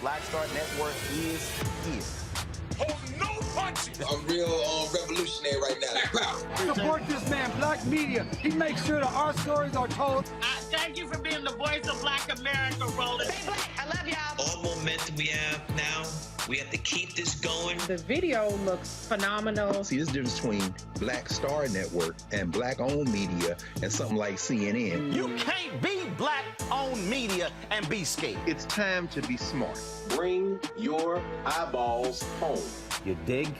Black Star Network is here. Hold no punches. I'm real revolutionary right now. Support this man, Black media. He makes sure that our stories are told. Thank you for being the voice of Black America, Roland. Stay black. I love y'all. All momentum we have now, we have to keep this going. The video looks phenomenal. See, this difference between Black Star Network and Black-owned media and something like CNN. You can't be Black-owned media and be scared. It's time to be smart. Bring your eyeballs home. You dig?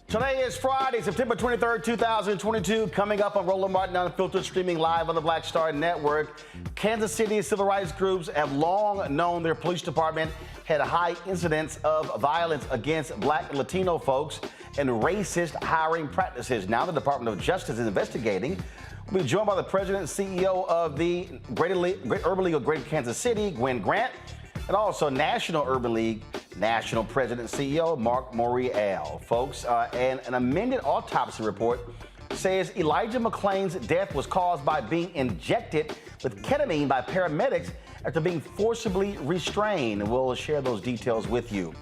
Today is Friday, September 23rd, 2022. Coming up on Roland Martin Unfiltered, streaming live on the Black Star Network. Kansas City civil rights groups have long known their police department had a high incidence of violence against Black and Latino folks and racist hiring practices. Now the Department of Justice is investigating. We'll be joined by the president and CEO of the Great Urban League of Greater Kansas City, Gwen Grant, and also National Urban League National President and CEO Marc Morial. Folks, and an amended autopsy report says Elijah McClain's death was caused by being injected with ketamine by paramedics after being forcibly restrained. We'll share those details with you.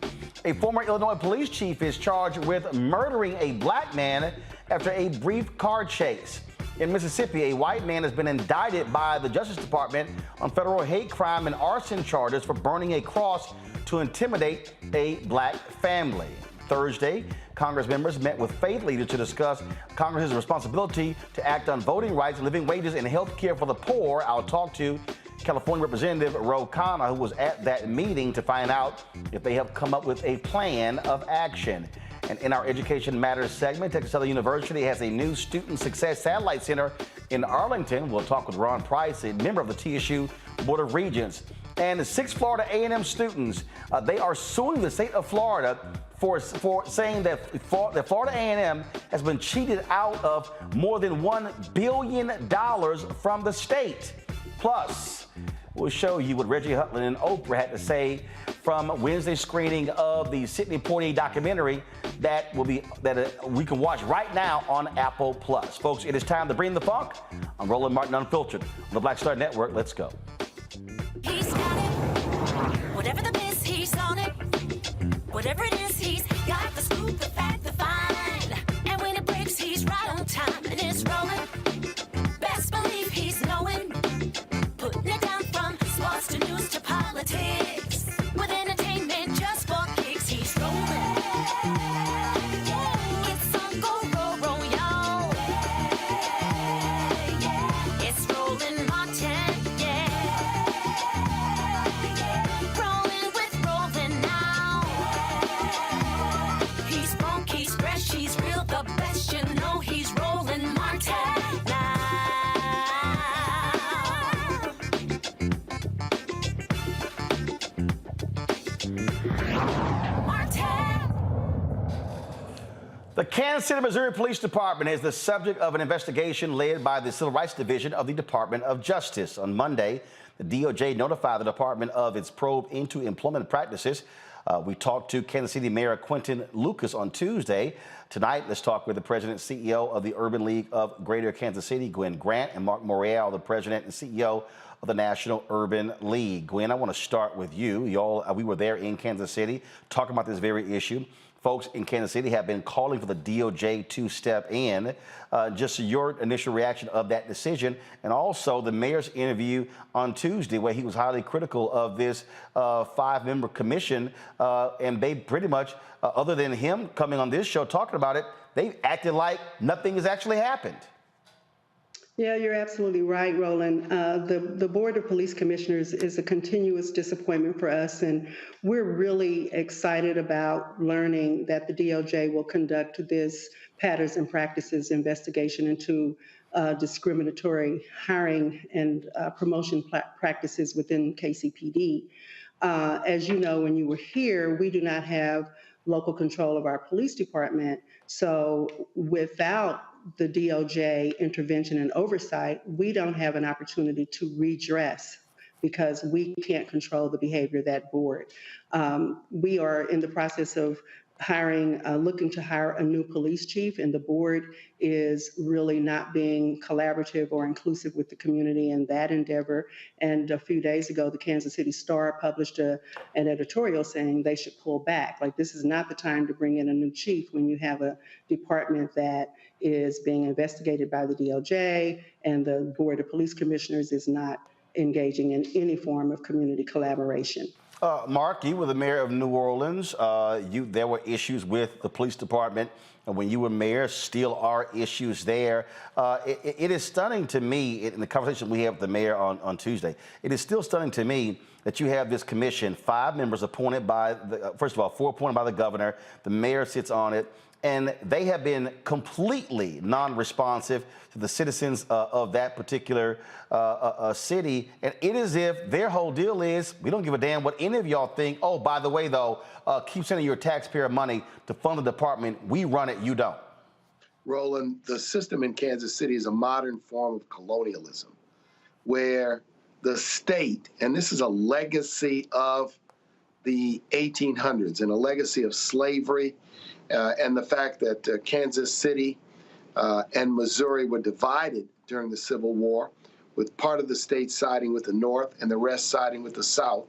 A former Illinois police chief is charged with murdering a black man after a brief car chase. In Mississippi, a white man has been indicted by the Justice Department on federal hate crime and arson charges for burning a cross to intimidate a black family. Thursday, Congress members met with faith leaders to discuss Congress's responsibility to act on voting rights, living wages, and health care for the poor. I'll talk to California Representative Ro Khanna, who was at that meeting, to find out if they have come up with a plan of action. And in our Education Matters segment, Texas Southern University has a new Student Success Satellite Center in Arlington. We'll talk with Ron Price, a member of the TSU Board of Regents. And 6 Florida A&M students, they are suing the state of Florida for saying that Florida A&M has been cheated out of more than $1 billion from the state. Plus, we'll show you what Reggie Hutland and Oprah had to say from Wednesday's screening of the Sidney Poitier documentary that we can watch right now on Apple Plus. Folks, it is time to bring the funk. I'm Roland Martin Unfiltered on the Black Star Network. Let's go. He's got it. Whatever the miss, he's on it. Whatever it is, he's got the scoop, the fact, the find. And when it breaks, he's right on time and it's rolling. Best believe he's knowing. Putting it down from sports to news to politics. With entertainment just for kicks, he's rolling. It's on go, roll, roll, y'all. It's Roland Martin, yeah. Rolling with Roland now. He's funk, he's fresh, he's real, the best, you know he's Roland Martin now. The Kansas City, Missouri Police Department is the subject of an investigation led by the Civil Rights Division of the Department of Justice. On Monday, the DOJ notified the department of its probe into employment practices. We talked to Kansas City Mayor Quinton Lucas on Tuesday. Tonight, let's talk with the president and CEO of the Urban League of Greater Kansas City, Gwen Grant, and Marc Morial, the president and CEO of the National Urban League. Gwen, I want to start with you. We were there in Kansas City talking about this very issue. Folks in Kansas City have been calling for the DOJ to step in. Just your initial reaction of that decision, and also the mayor's interview on Tuesday, where he was highly critical of this 5-member commission, and they pretty much, other than him coming on this show talking about it, they acted like nothing has actually happened. Yeah, you're absolutely right, Roland. The Board of Police Commissioners is a continuous disappointment for us, and we're really excited about learning that the DOJ will conduct this patterns and practices investigation into discriminatory hiring and promotion practices within KCPD. As you know, when you were here, we do not have local control of our police department. So without the DOJ intervention and oversight, we don't have an opportunity to redress because we can't control the behavior of that board. We are in the process of looking to hire a new police chief, and the board is really not being collaborative or inclusive with the community in that endeavor. And a few days ago, the Kansas City Star published an editorial saying they should pull back. Like, this is not the time to bring in a new chief when you have a department that is being investigated by the DOJ, and the Board of Police Commissioners is not engaging in any form of community collaboration. Marc, you were the mayor of New Orleans. There were issues with the police department, and when you were mayor, still are issues there. It is stunning to me, in the conversation we had with the mayor on Tuesday, it is still stunning to me that you have this commission, 5 members appointed by, first of all, 4 appointed by the governor, the mayor sits on it, and they have been completely non-responsive to the citizens of that particular city. And it is as if their whole deal is, we don't give a damn what any of y'all think. Oh, by the way, though, keep sending your taxpayer money to fund the department. We run it, you don't. Roland, the system in Kansas City is a modern form of colonialism where the state, and this is a legacy of the 1800s and a legacy of slavery, and the fact that Kansas City and Missouri were divided during the Civil War, with part of the state siding with the North and the rest siding with the South,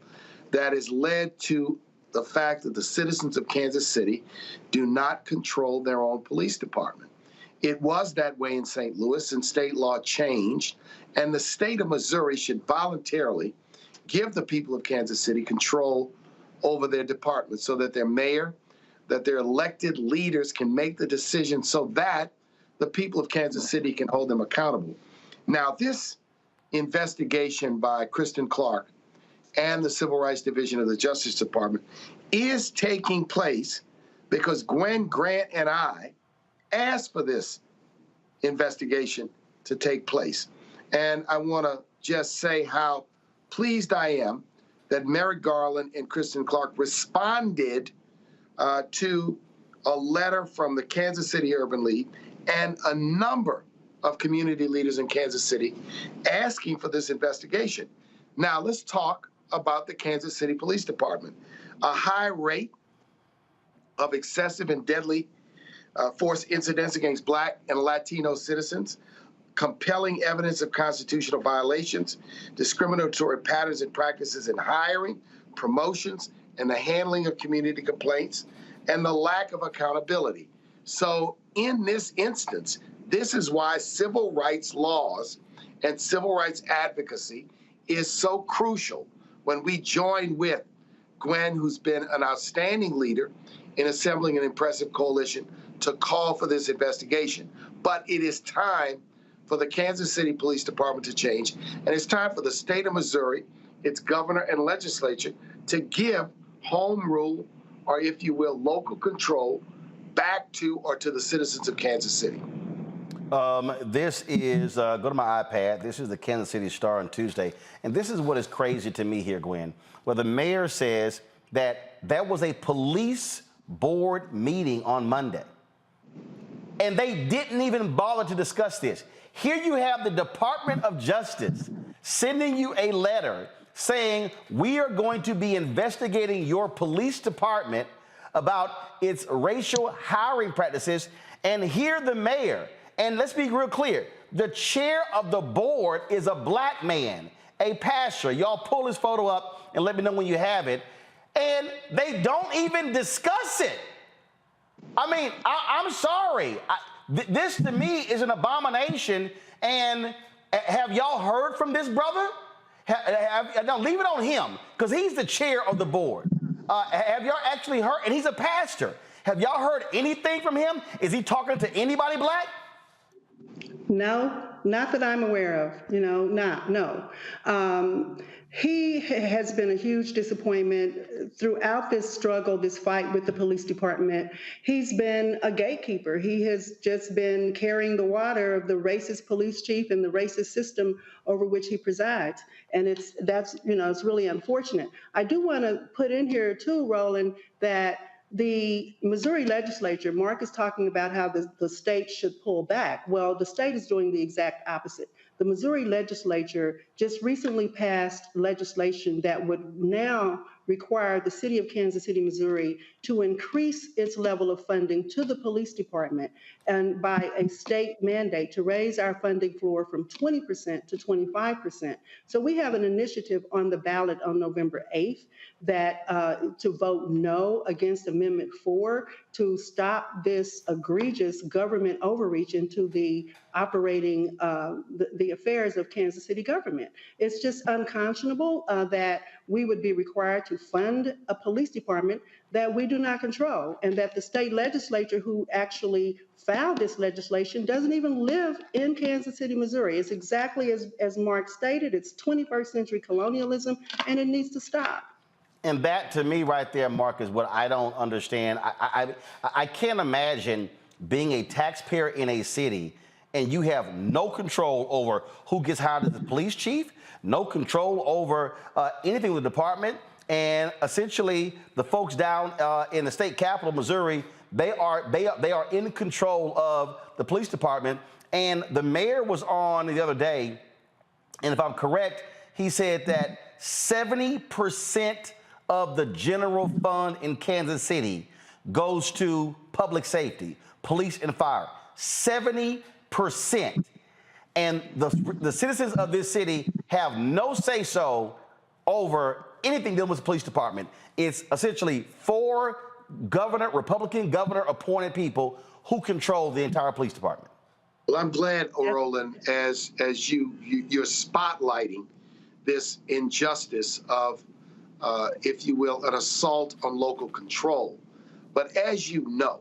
that has led to the fact that the citizens of Kansas City do not control their own police department. It was that way in St. Louis, and state law changed, and the state of Missouri should voluntarily give the people of Kansas City control over their department so that their mayor, that their elected leaders can make the decision so that the people of Kansas City can hold them accountable. Now, this investigation by Kristen Clark and the Civil Rights Division of the Justice Department is taking place because Gwen Grant and I asked for this investigation to take place. And I want to just say how pleased I am that Merrick Garland and Kristen Clark responded to a letter from the Kansas City Urban League and a number of community leaders in Kansas City asking for this investigation. Now, let's talk about the Kansas City Police Department. A high rate of excessive and deadly force incidents against Black and Latino citizens, compelling evidence of constitutional violations, discriminatory patterns and practices in hiring, promotions, and the handling of community complaints, and the lack of accountability. So in this instance, this is why civil rights laws and civil rights advocacy is so crucial when we join with Gwen, who's been an outstanding leader in assembling an impressive coalition to call for this investigation. But it is time for the Kansas City Police Department to change, and it's time for the state of Missouri, its governor and legislature, to give home rule, or if you will, local control, back to or to the citizens of Kansas City. This is, go to my iPad, this is the Kansas City Star on Tuesday, and this is what is crazy to me here, Gwen, where the mayor says that there was a police board meeting on Monday, and they didn't even bother to discuss this. Here you have the Department of Justice sending you a letter saying, we are going to be investigating your police department about its racial hiring practices, and here the mayor, and let's be real clear, the chair of the board is a Black man, a pastor. Y'all pull his photo up and let me know when you have it. And they don't even discuss it. I mean, I'm sorry. This to me is an abomination. And have y'all heard from this brother? Now leave it on him, because he's the chair of the board. Have y'all actually heard? And he's a pastor. Have y'all heard anything from him? Is he talking to anybody Black? No, not that I'm aware of, no. He has been a huge disappointment throughout this struggle, this fight with the police department. He's been a gatekeeper. He has just been carrying the water of the racist police chief and the racist system over which he presides. And it's really unfortunate. I do want to put in here too, Roland, that the Missouri legislature, Marc is talking about how the state should pull back. Well, the state is doing the exact opposite. The Missouri legislature just recently passed legislation that would now require the city of Kansas City, Missouri, to increase its level of funding to the police department, and by a state mandate to raise our funding floor from 20% to 25%. So we have an initiative on the ballot on November 8th that to vote no against Amendment 4 to stop this egregious government overreach into the operating the affairs of Kansas City government. It's just unconscionable that we would be required to fund a police department that we do not control, and that the state legislature who actually filed this legislation doesn't even live in Kansas City, Missouri. It's exactly as Marc stated, it's 21st century colonialism, and it needs to stop. And that, to me, right there, Marc, is what I don't understand. I can't imagine being a taxpayer in a city and you have no control over who gets hired as the police chief, no control over anything with the department, and essentially the folks down in the state capital, Missouri, they are in control of the police department. And the mayor was on the other day, and if I'm correct, he said that 70% of the general fund in Kansas City goes to public safety, police and fire. 70%. And the citizens of this city have no say-so over anything dealing with the police department. It's essentially 4 Republican governor-appointed people who control the entire police department. Well, I'm glad, Roland, as you're spotlighting this injustice of, if you will, an assault on local control. But as you know,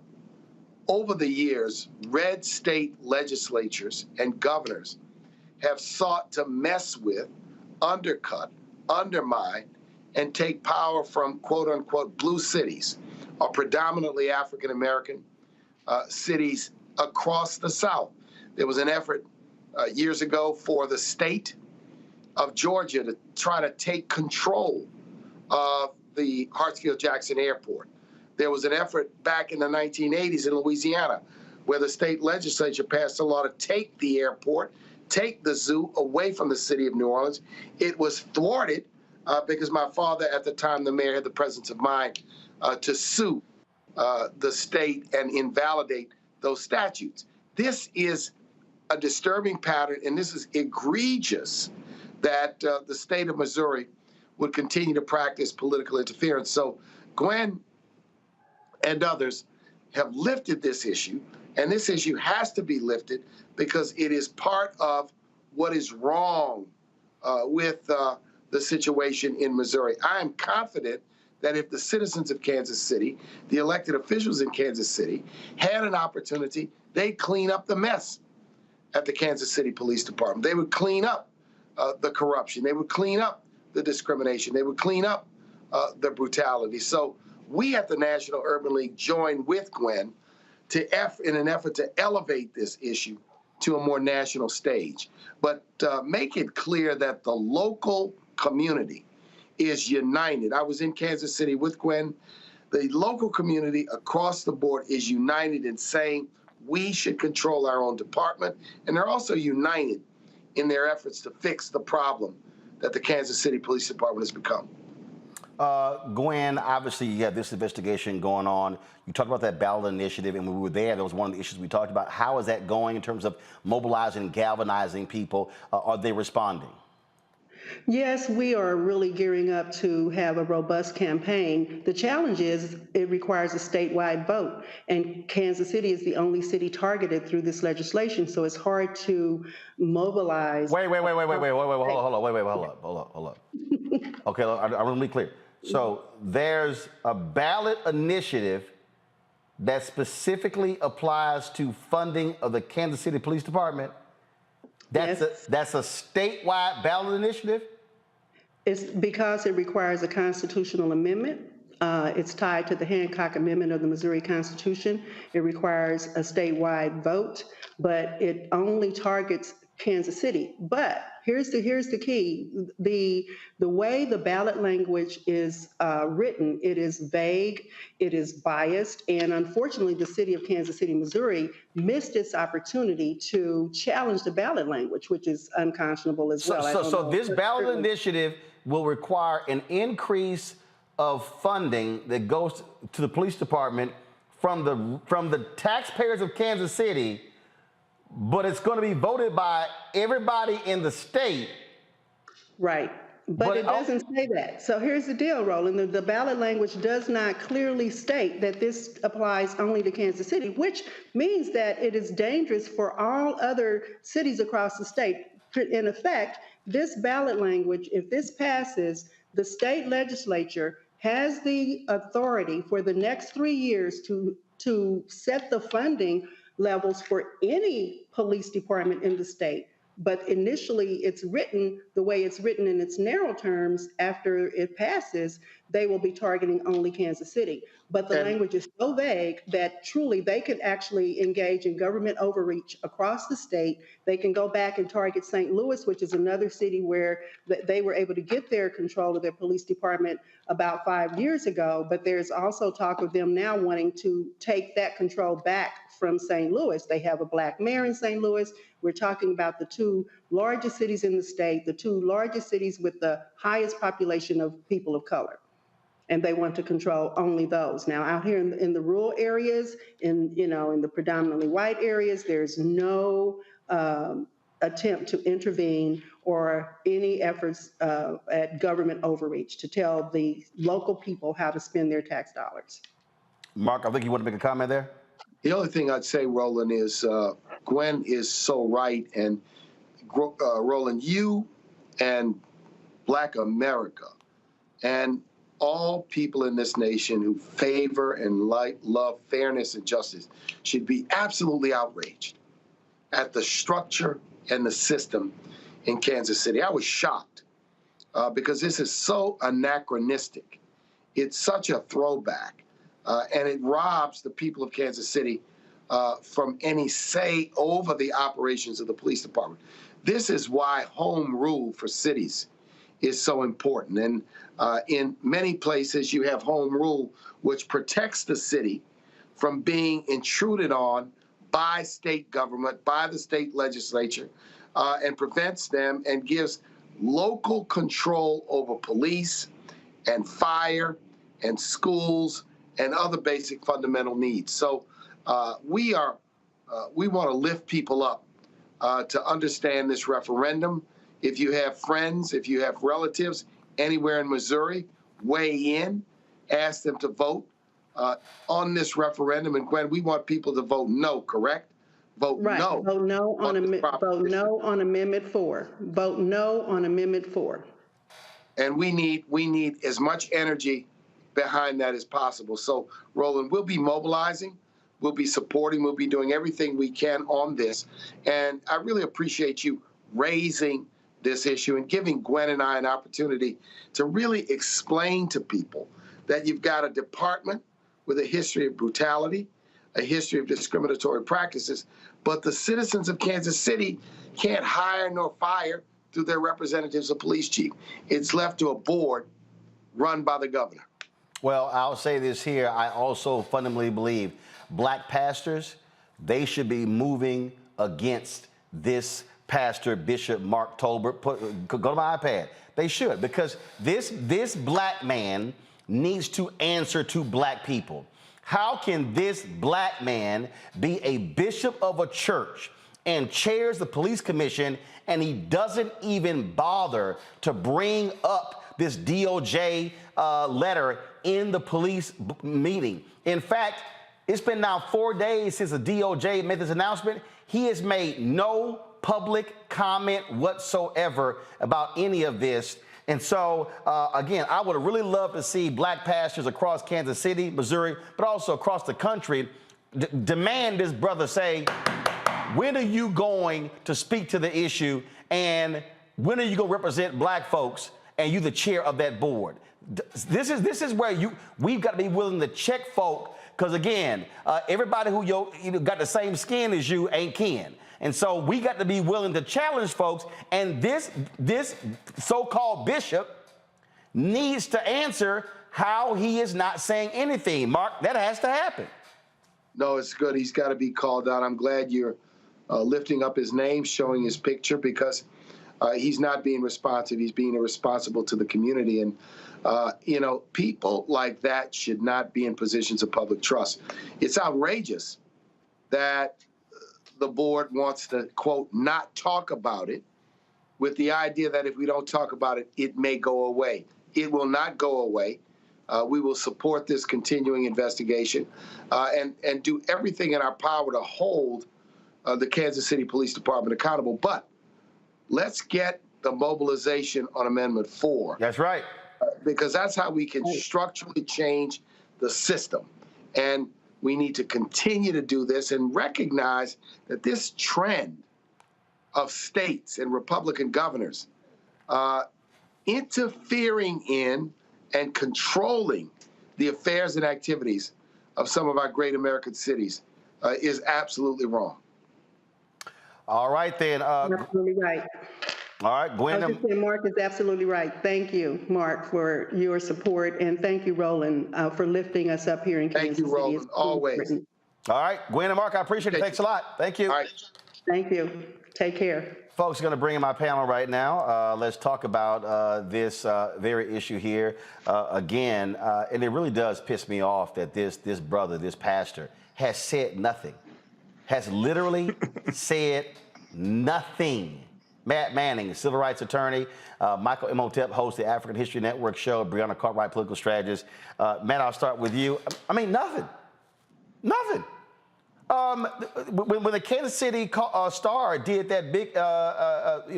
over the years, red state legislatures and governors have sought to mess with, undercut, undermine, and take power from quote-unquote blue cities, or predominantly African-American cities across the South. There was an effort years ago for the state of Georgia to try to take control of the Hartsfield-Jackson Airport. There was an effort back in the 1980s in Louisiana where the state legislature passed a law to take the airport, take the zoo away from the city of New Orleans. It was thwarted because my father, at the time the mayor, had the presence of mind to sue the state and invalidate those statutes. This is a disturbing pattern, and this is egregious that the state of Missouri would continue to practice political interference. So Gwen and others have lifted this issue, and this issue has to be lifted because it is part of what is wrong with the situation in Missouri. I am confident that if the citizens of Kansas City, the elected officials in Kansas City, had an opportunity, they'd clean up the mess at the Kansas City Police Department. They would clean up the corruption. They would clean up the discrimination. They would clean up the brutality. So we at the National Urban League join with Gwen in an effort to elevate this issue to a more national stage, but make it clear that the local community is united. I was in Kansas City with Gwen. The local community across the board is united in saying we should control our own department, and they're also united in their efforts to fix the problem that the Kansas City Police Department has become. Gwen, obviously you have this investigation going on. You talked about that ballot initiative, and when we were there, that was one of the issues we talked about. How is that going in terms of mobilizing, galvanizing people? Are they responding? Yes, we are really gearing up to have a robust campaign. The challenge is it requires a statewide vote, and Kansas City is the only city targeted through this legislation, so it's hard to mobilize. Wait, hold up. Okay, I want to be clear. So there's a ballot initiative that specifically applies to funding of the Kansas City Police Department. That's a statewide ballot initiative? It's because it requires a constitutional amendment. It's tied to the Hancock Amendment of the Missouri Constitution. It requires a statewide vote, but it only targets Kansas City. But here's the key. The way the ballot language is written, it is vague, it is biased, and unfortunately the city of Kansas City, Missouri missed its opportunity to challenge the ballot language, which is unconscionable as well. So this ballot initiative will require an increase of funding that goes to the police department from the taxpayers of Kansas City, but it's going to be voted by everybody in the state. Right. But it doesn't say that. So here's the deal, Roland. The ballot language does not clearly state that this applies only to Kansas City, which means that it is dangerous for all other cities across the state. In effect, this ballot language, if this passes, the state legislature has the authority for the next 3 years to set the funding levels for any police department in the state. But initially, it's written the way it's written in its narrow terms. After it passes, they will be targeting only Kansas City. But the language is so vague that truly they could actually engage in government overreach across the state. They can go back and target St. Louis, which is another city where they were able to get their control of their police department about 5 years ago. But there's also talk of them now wanting to take that control back from St. Louis. They have a black mayor in St. Louis. We're talking about the two largest cities in the state, the two largest cities with the highest population of people of color. And they want to control only those. Now, out here in the rural areas, in the predominantly white areas, there's no attempt to intervene or any efforts at government overreach to tell the local people how to spend their tax dollars. Marc, I think you want to make a comment there? The only thing I'd say, Roland, is Gwen is so right. And Roland, you and Black America and all people in this nation who favor and love fairness and justice should be absolutely outraged at the structure and the system in Kansas City. I was shocked because this is so anachronistic. It's such a throwback. And it robs the people of Kansas City from any say over the operations of the police department. This is why home rule for cities is so important. And in many places, you have home rule, which protects the city from being intruded on by state government, by the state legislature, and prevents them and gives local control over police and fire and schools and other basic fundamental needs. So we want to lift people up to understand this referendum. If you have friends, if you have relatives anywhere in Missouri, weigh in, ask them to vote on this referendum. And Gwen, we want people to vote no, correct? Vote no. Vote no on Amendment 4. Vote no on Amendment 4. And we need as much energy behind that as possible. So, Roland, we'll be mobilizing, we'll be supporting, we'll be doing everything we can on this. And I really appreciate you raising this issue and giving Gwen and I an opportunity to really explain to people that you've got a department with a history of brutality, a history of discriminatory practices, but the citizens of Kansas City can't hire nor fire through their representatives or police chief. It's left to a board run by the governor. Well, I'll say this here. I also fundamentally believe black pastors, they should be moving against this pastor, Bishop Marc Tolbert. Go to my iPad. They should, because this black man needs to answer to black people. How can this black man be a bishop of a church and chairs the police commission, and he doesn't even bother to bring up this DOJ letter in the police meeting? In fact, it's been now 4 days since the DOJ made this announcement. He has made no public comment whatsoever about any of this. And so, again, I would really love to see black pastors across Kansas City, Missouri, but also across the country demand this brother say, when are you going to speak to the issue, and when are you going to represent black folks, and you the chair of that board? This is where we've got to be willing to check folk, because again, everybody who got the same skin as you ain't kin. And so we got to be willing to challenge folks, and this so-called bishop needs to answer how he is not saying anything. Mark, that has to happen. No, it's good. He's got to be called out. I'm glad you're lifting up his name, showing his picture, because he's not being responsive. He's being irresponsible to the community. And, people like that should not be in positions of public trust. It's outrageous that the board wants to, quote, not talk about it, with the idea that if we don't talk about it, it may go away. It will not go away. We will support this continuing investigation and do everything in our power to hold the Kansas City Police Department accountable. But let's get the mobilization on Amendment 4. That's right. Because that's how we can structurally change the system. And we need to continue to do this and recognize that this trend of states and Republican governors interfering in and controlling the affairs and activities of some of our great American cities is absolutely wrong. All right, then. Absolutely right. All right, Gwen. Mark is absolutely right. Thank you, Mark, for your support, and thank you, Roland, for lifting us up here in Kansas City. Thank you, Roland, always. All right, Gwen and Mark, I appreciate it. Thanks a lot. Thank you. All right. Thank you. Take care. Folks, going to bring in my panel right now. Let's talk about this very issue here again. And it really does piss me off that this brother, this pastor, has said nothing, has literally said nothing. Matt Manning, civil rights attorney. Michael Imhotep hosts the African History Network show. Breonna Cartwright, political strategist. Matt, I'll start with you. I mean, nothing. Nothing. When the Kansas City Star did that big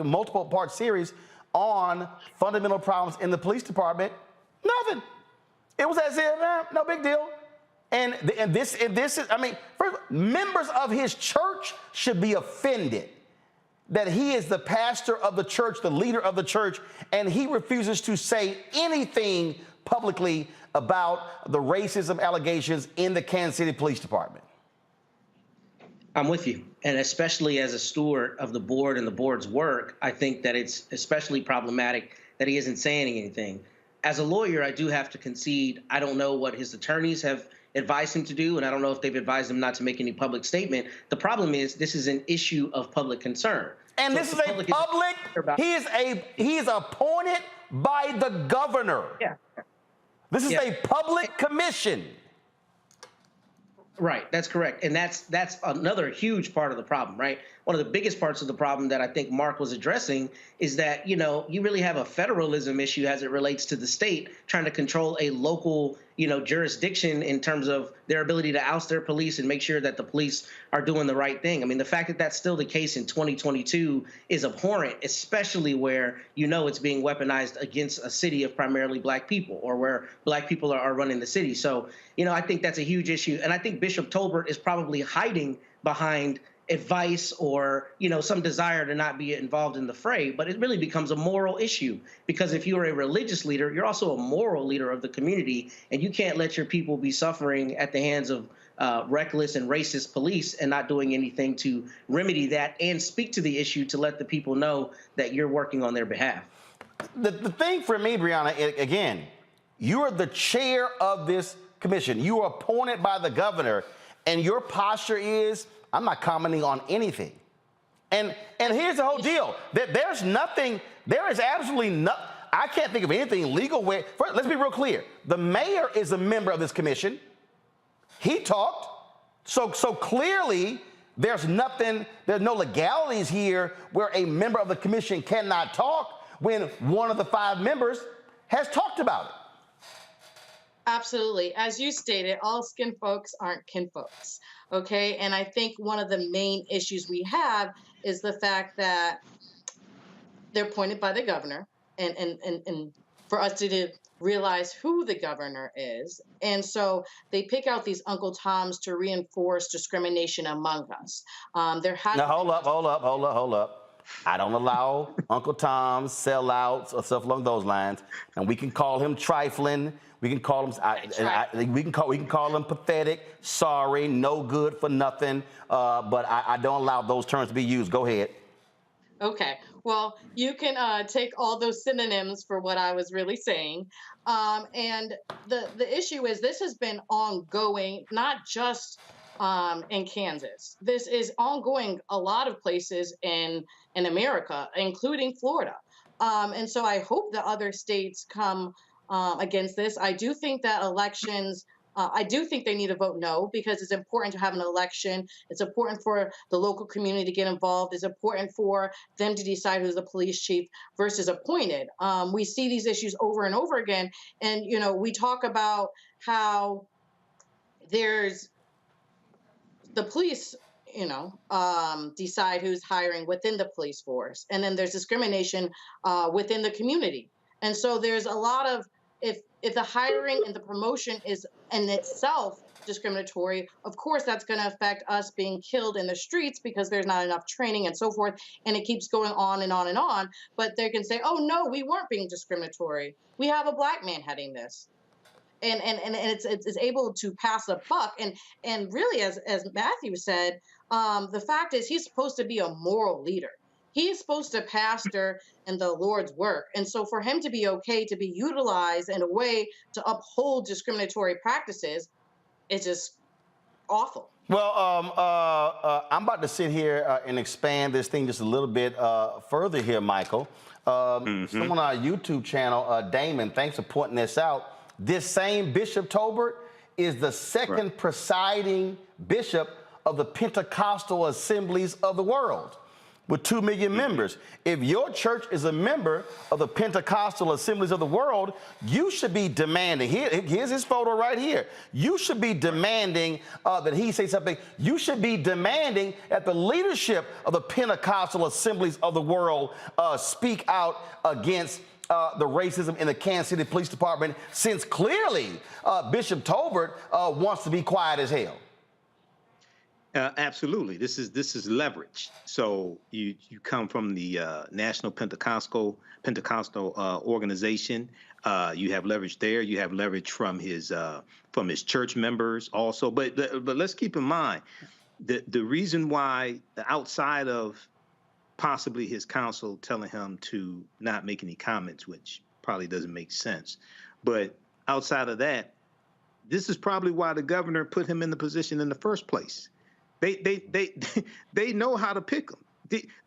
multiple-part series on fundamental problems in the police department, nothing. It was as if, no big deal. And this is, I mean, first, members of his church should be offended that he is the pastor of the church, the leader of the church, and he refuses to say anything publicly about the racism allegations in the Kansas City Police Department. I'm with you. And especially as a steward of the board and the board's work, I think that it's especially problematic that he isn't saying anything. As a lawyer, I do have to concede, I don't know what his attorneys have advised him to do, and I don't know if they've advised him not to make any public statement. The problem is this is an issue of public concern. And so this is a public, he is appointed by the governor. Yeah. This is a public commission. Right, that's correct. And that's another huge part of the problem, right? One of the biggest parts of the problem that I think Mark was addressing is that, you really have a federalism issue as it relates to the state trying to control a local, jurisdiction in terms of their ability to oust their police and make sure that the police are doing the right thing. I mean, the fact that that's still the case in 2022 is abhorrent, especially where, it's being weaponized against a city of primarily black people or where black people are running the city. So, I think that's a huge issue. And I think Bishop Tolbert is probably hiding behind advice or, some desire to not be involved in the fray. But it really becomes a moral issue, because if you're a religious leader, you're also a moral leader of the community, and you can't let your people be suffering at the hands of reckless and racist police and not doing anything to remedy that and speak to the issue to let the people know that you're working on their behalf. The thing for me, Breonna, again, you are the chair of this commission. You are appointed by the governor, and your posture is, I'm not commenting on anything. And here's the whole deal. There is absolutely nothing. I can't think of anything legal where, let's be real clear. The mayor is a member of this commission. He talked. So clearly there's no legalities here where a member of the commission cannot talk when one of the 5 members has talked about it. Absolutely. As you stated, all skin folks aren't kin folks. Okay. And I think one of the main issues we have is the fact that they're appointed by the governor. And for us to realize who the governor is. And so they pick out these Uncle Toms to reinforce discrimination among us. There has Now, hold up. I don't allow Uncle Tom's sellouts or stuff along those lines, and we can call him trifling. We can call him. We can call him pathetic, sorry, no good for nothing. But I don't allow those terms to be used. Go ahead. Okay, well, you can take all those synonyms for what I was really saying. And the issue is this has been ongoing, not just in Kansas. This is ongoing a lot of places in America, including Florida. And so I hope that other states come against this. I do think that elections, I do think they need to vote no, because it's important to have an election. It's important for the local community to get involved. It's important for them to decide who's the police chief versus appointed. We see these issues over and over again. And, you know, we talk about how there's the police, you know, decide who's hiring within the police force. And then there's discrimination within the community. And so there's a lot of, if the hiring and the promotion is in itself discriminatory, of course that's going to affect us being killed in the streets because there's not enough training and so forth. And it keeps going on and on and on. But they can say, oh, no, we weren't being discriminatory. We have a Black man heading this. And it's able to pass a buck. And really, as Matthew said, the fact is he's supposed to be a moral leader. He's supposed to pastor in the Lord's work. And so for him to be okay to be utilized in a way to uphold discriminatory practices, it's just awful. Well, I'm about to sit here and expand this thing just a little bit further here, Michael. Someone on our YouTube channel, Damon, thanks for pointing this out. This same Bishop Tolbert is the second presiding bishop of the Pentecostal Assemblies of the world, with 2 million members. If your church is a member of the Pentecostal Assemblies of the world, you should be demanding, here's his photo right here. You should be demanding that he say something. You should be demanding that the leadership of the Pentecostal Assemblies of the world speak out against the racism in the Kansas City Police Department, since clearly Bishop Tolbert wants to be quiet as hell. Absolutely. This is leverage. So you come from the National Pentecostal organization. You have leverage there. You have leverage from his church members also. But let's keep in mind the reason why, outside of possibly his counsel telling him to not make any comments, which probably doesn't make sense, but outside of that, this is probably why the governor put him in the position in the first place. They know how to pick them.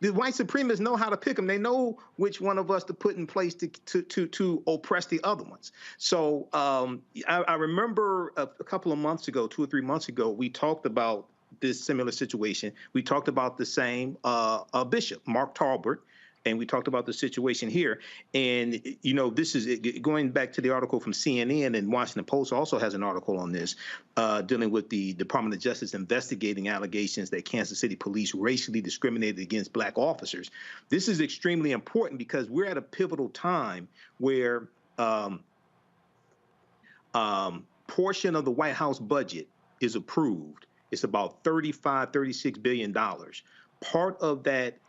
The white supremacists know how to pick them. They know which one of us to put in place to oppress the other ones. So I remember a couple of months ago, 2 or 3 months ago, we talked about this similar situation. We talked about the same bishop, Marc Tolbert, and we talked about the situation here. And, you know, this is going back to the article from CNN, and Washington Post also has an article on this, dealing with the Department of Justice investigating allegations that Kansas City police racially discriminated against Black officers. This is extremely important because we're at a pivotal time where portion of the White House budget is approved. It's about $36 billion. Part of that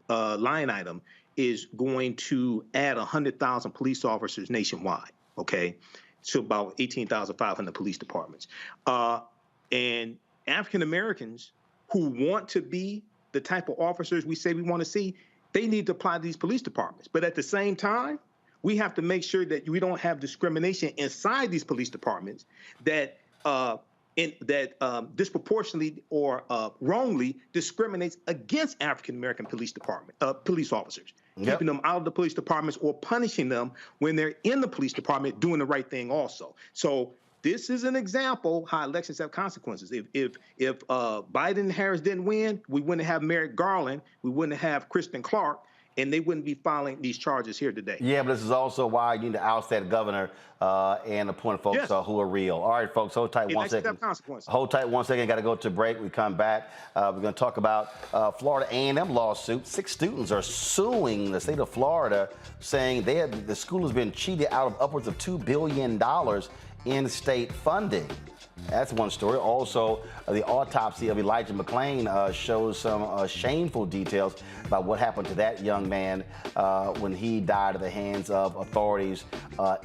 line item is going to add 100,000 police officers nationwide, okay? So about 18,500 police departments. And African Americans who want to be the type of officers we say we want to see, they need to apply to these police departments. But at the same time, we have to make sure that we don't have discrimination inside these police departments that disproportionately or wrongly discriminates against African-American police officers, keeping them out of the police departments or punishing them when they're in the police department doing the right thing also. So this is an example how elections have consequences. If Biden and Harris didn't win, we wouldn't have Merrick Garland, we wouldn't have Kristen Clark, and they wouldn't be filing these charges here today. Yeah, but this is also why you need to oust that governor and appoint folks who are real. All right, folks, hold tight one second. Hold tight 1 second. Got to go to break. We come back. We're going to talk about Florida A&M lawsuit. 6 students are suing the state of Florida, saying the school has been cheated out of upwards of $2 billion in state funding. That's one story. Also, the autopsy of Elijah McClain shows some shameful details about what happened to that young man when he died at the hands of authorities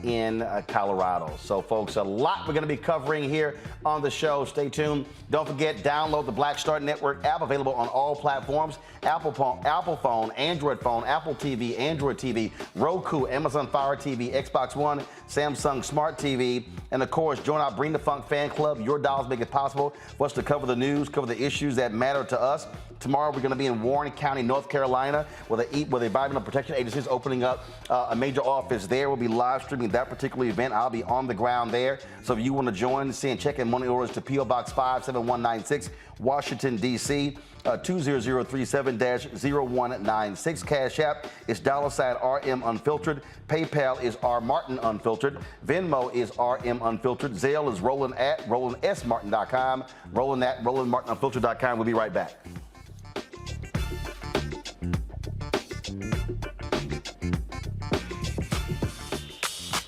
in Colorado. So, folks, a lot we're going to be covering here on the show. Stay tuned. Don't forget, download the Black Star Network app, available on all platforms: Apple phone, Android phone, Apple TV, Android TV, Roku, Amazon Fire TV, Xbox One, Samsung Smart TV, and of course, join our Bring the Funk fan club. Your dollars make it possible for us to cover the news, cover the issues that matter to us. Tomorrow, we're going to be in Warren County, North Carolina, where the Environmental Protection Agency is opening up a major office there. We'll be live streaming that particular event. I'll be on the ground there. So if you want to join, send check and money orders to P.O. Box 57196, Washington, D.C., 20037-0196. Cash App is $RM Unfiltered. PayPal is R Martin Unfiltered. Venmo is RM Unfiltered. Zelle is RolandSMartin.com. RolandMartinUnfiltered.com. We'll be right back.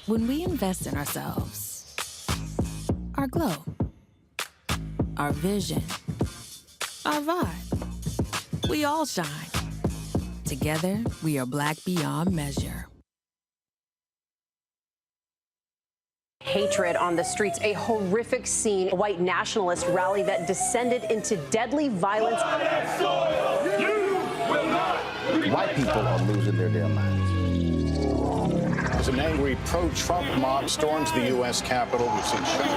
When we invest in ourselves, our glow, our vision, our vibe, we all shine. Together, we are black beyond measure. Hatred on the streets, a horrific scene, a white nationalist rally that descended into deadly violence. White people are losing their damn minds. As an angry pro-Trump mob storms the U.S. Capitol, we've seen shooting.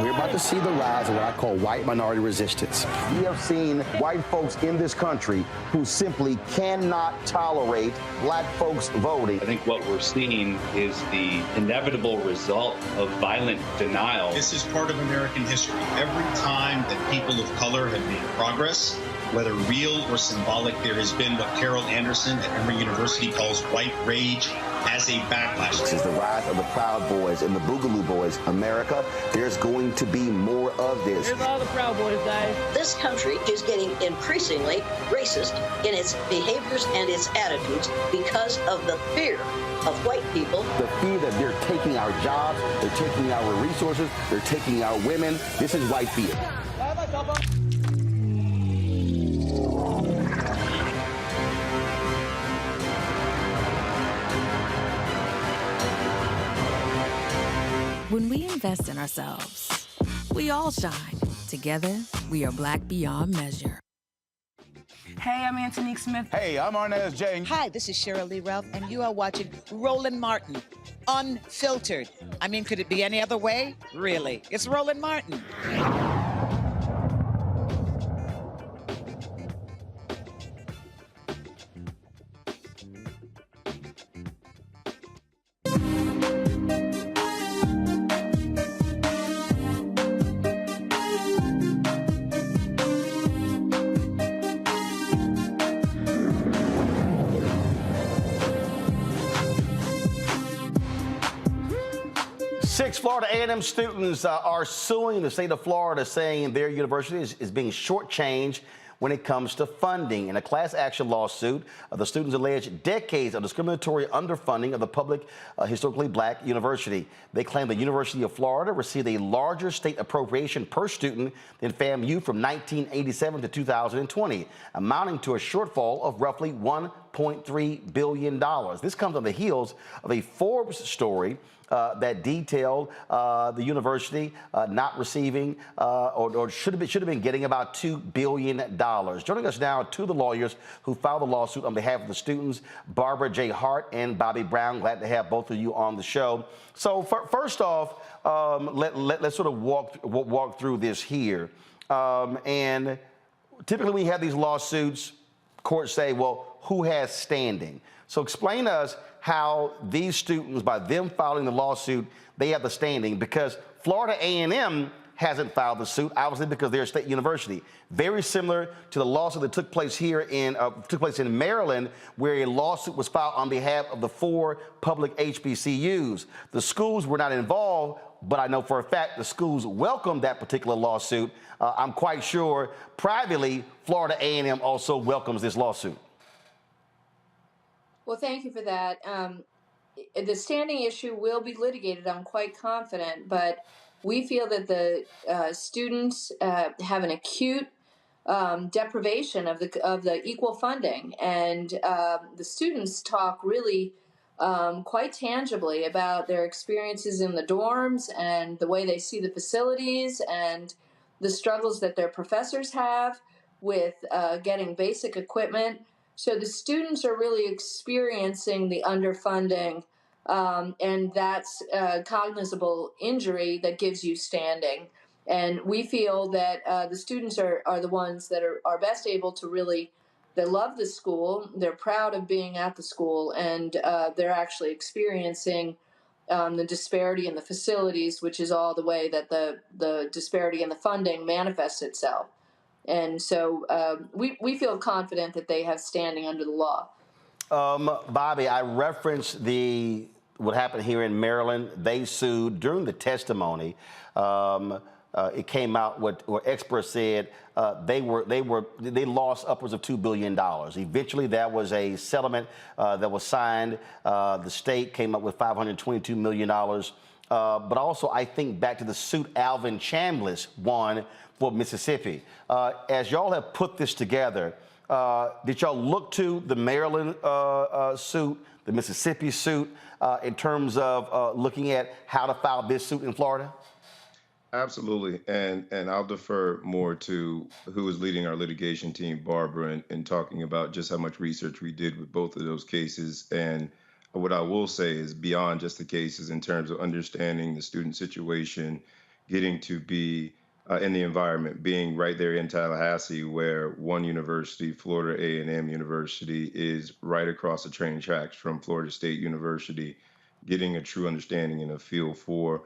We're about to see the rise of what I call white minority resistance. We have seen white folks in this country who simply cannot tolerate black folks voting. I think what we're seeing is the inevitable result of violent denial. This is part of American history. Every time that people of color have made progress, whether real or symbolic, there has been what Carol Anderson at Emory University calls white rage as a backlash. This is the rise of the Proud Boys and the Boogaloo Boys. America, there's going to be more of this. Here's all the Proud Boys, guys. This country is getting increasingly racist in its behaviors and its attitudes because of the fear of white people. The fear that they're taking our jobs, they're taking our resources, they're taking our women. This is white fear. When we invest in ourselves, we all shine. Together, we are black beyond measure. Hey, I'm Antonique Smith. Hey, I'm Arnez J. Hi, this is Cheryl Lee Ralph, and you are watching Roland Martin, Unfiltered. I mean, could it be any other way? Really? It's Roland Martin. Six Florida A&M students are suing the state of Florida, saying their university is being shortchanged when it comes to funding. In a class action lawsuit, the students allege decades of discriminatory underfunding of the public, historically black university. They claim the University of Florida received a larger state appropriation per student than FAMU from 1987 to 2020, amounting to a shortfall of roughly $1.3 billion. This comes on the heels of a Forbes story that detailed the university not receiving or should have been getting about $2 billion. Joining us now, two of the lawyers who filed the lawsuit on behalf of the students, Barbara J. Hart and Bobby Brown. Glad to have both of you on the show. So first off, let's sort of walk through this here. And typically when you have these lawsuits, courts say, well, who has standing? So explain to us how these students, by them filing the lawsuit, they have the standing, because Florida A&M hasn't filed the suit, obviously because they're a state university. Very similar to the lawsuit that took place here in Maryland, where a lawsuit was filed on behalf of the 4 public HBCUs. The schools were not involved, but I know for a fact the schools welcomed that particular lawsuit. I'm quite sure privately Florida A&M also welcomes this lawsuit. Well, thank you for that. The standing issue will be litigated, I'm quite confident, but we feel that the students have an acute deprivation of the equal funding, and the students talk really quite tangibly about their experiences in the dorms and the way they see the facilities and the struggles that their professors have with getting basic equipment. So the students are really experiencing the underfunding, and that's cognizable injury that gives you standing. And we feel that the students are the ones that are best able to really, they love the school, they're proud of being at the school, and they're actually experiencing the disparity in the facilities, which is all the way that the disparity in the funding manifests itself. And so we feel confident that they have standing under the law. Bobby, I referenced what happened here in Maryland. They sued during the testimony. It came out what experts said they lost upwards of $2 billion. Eventually, there was a settlement that was signed. The state came up with $522 million. But also, I think back to the suit Alvin Chambliss won for Mississippi. As y'all have put this together, did y'all look to the Maryland suit, the Mississippi suit, in terms of looking at how to file this suit in Florida? Absolutely, and I'll defer more to who is leading our litigation team, Barbara, in talking about just how much research we did with both of those cases. And what I will say is beyond just the cases in terms of understanding the student situation, getting to be in the environment, being right there in Tallahassee, where one university, Florida A&M University, is right across the train tracks from Florida State University, getting a true understanding and a feel for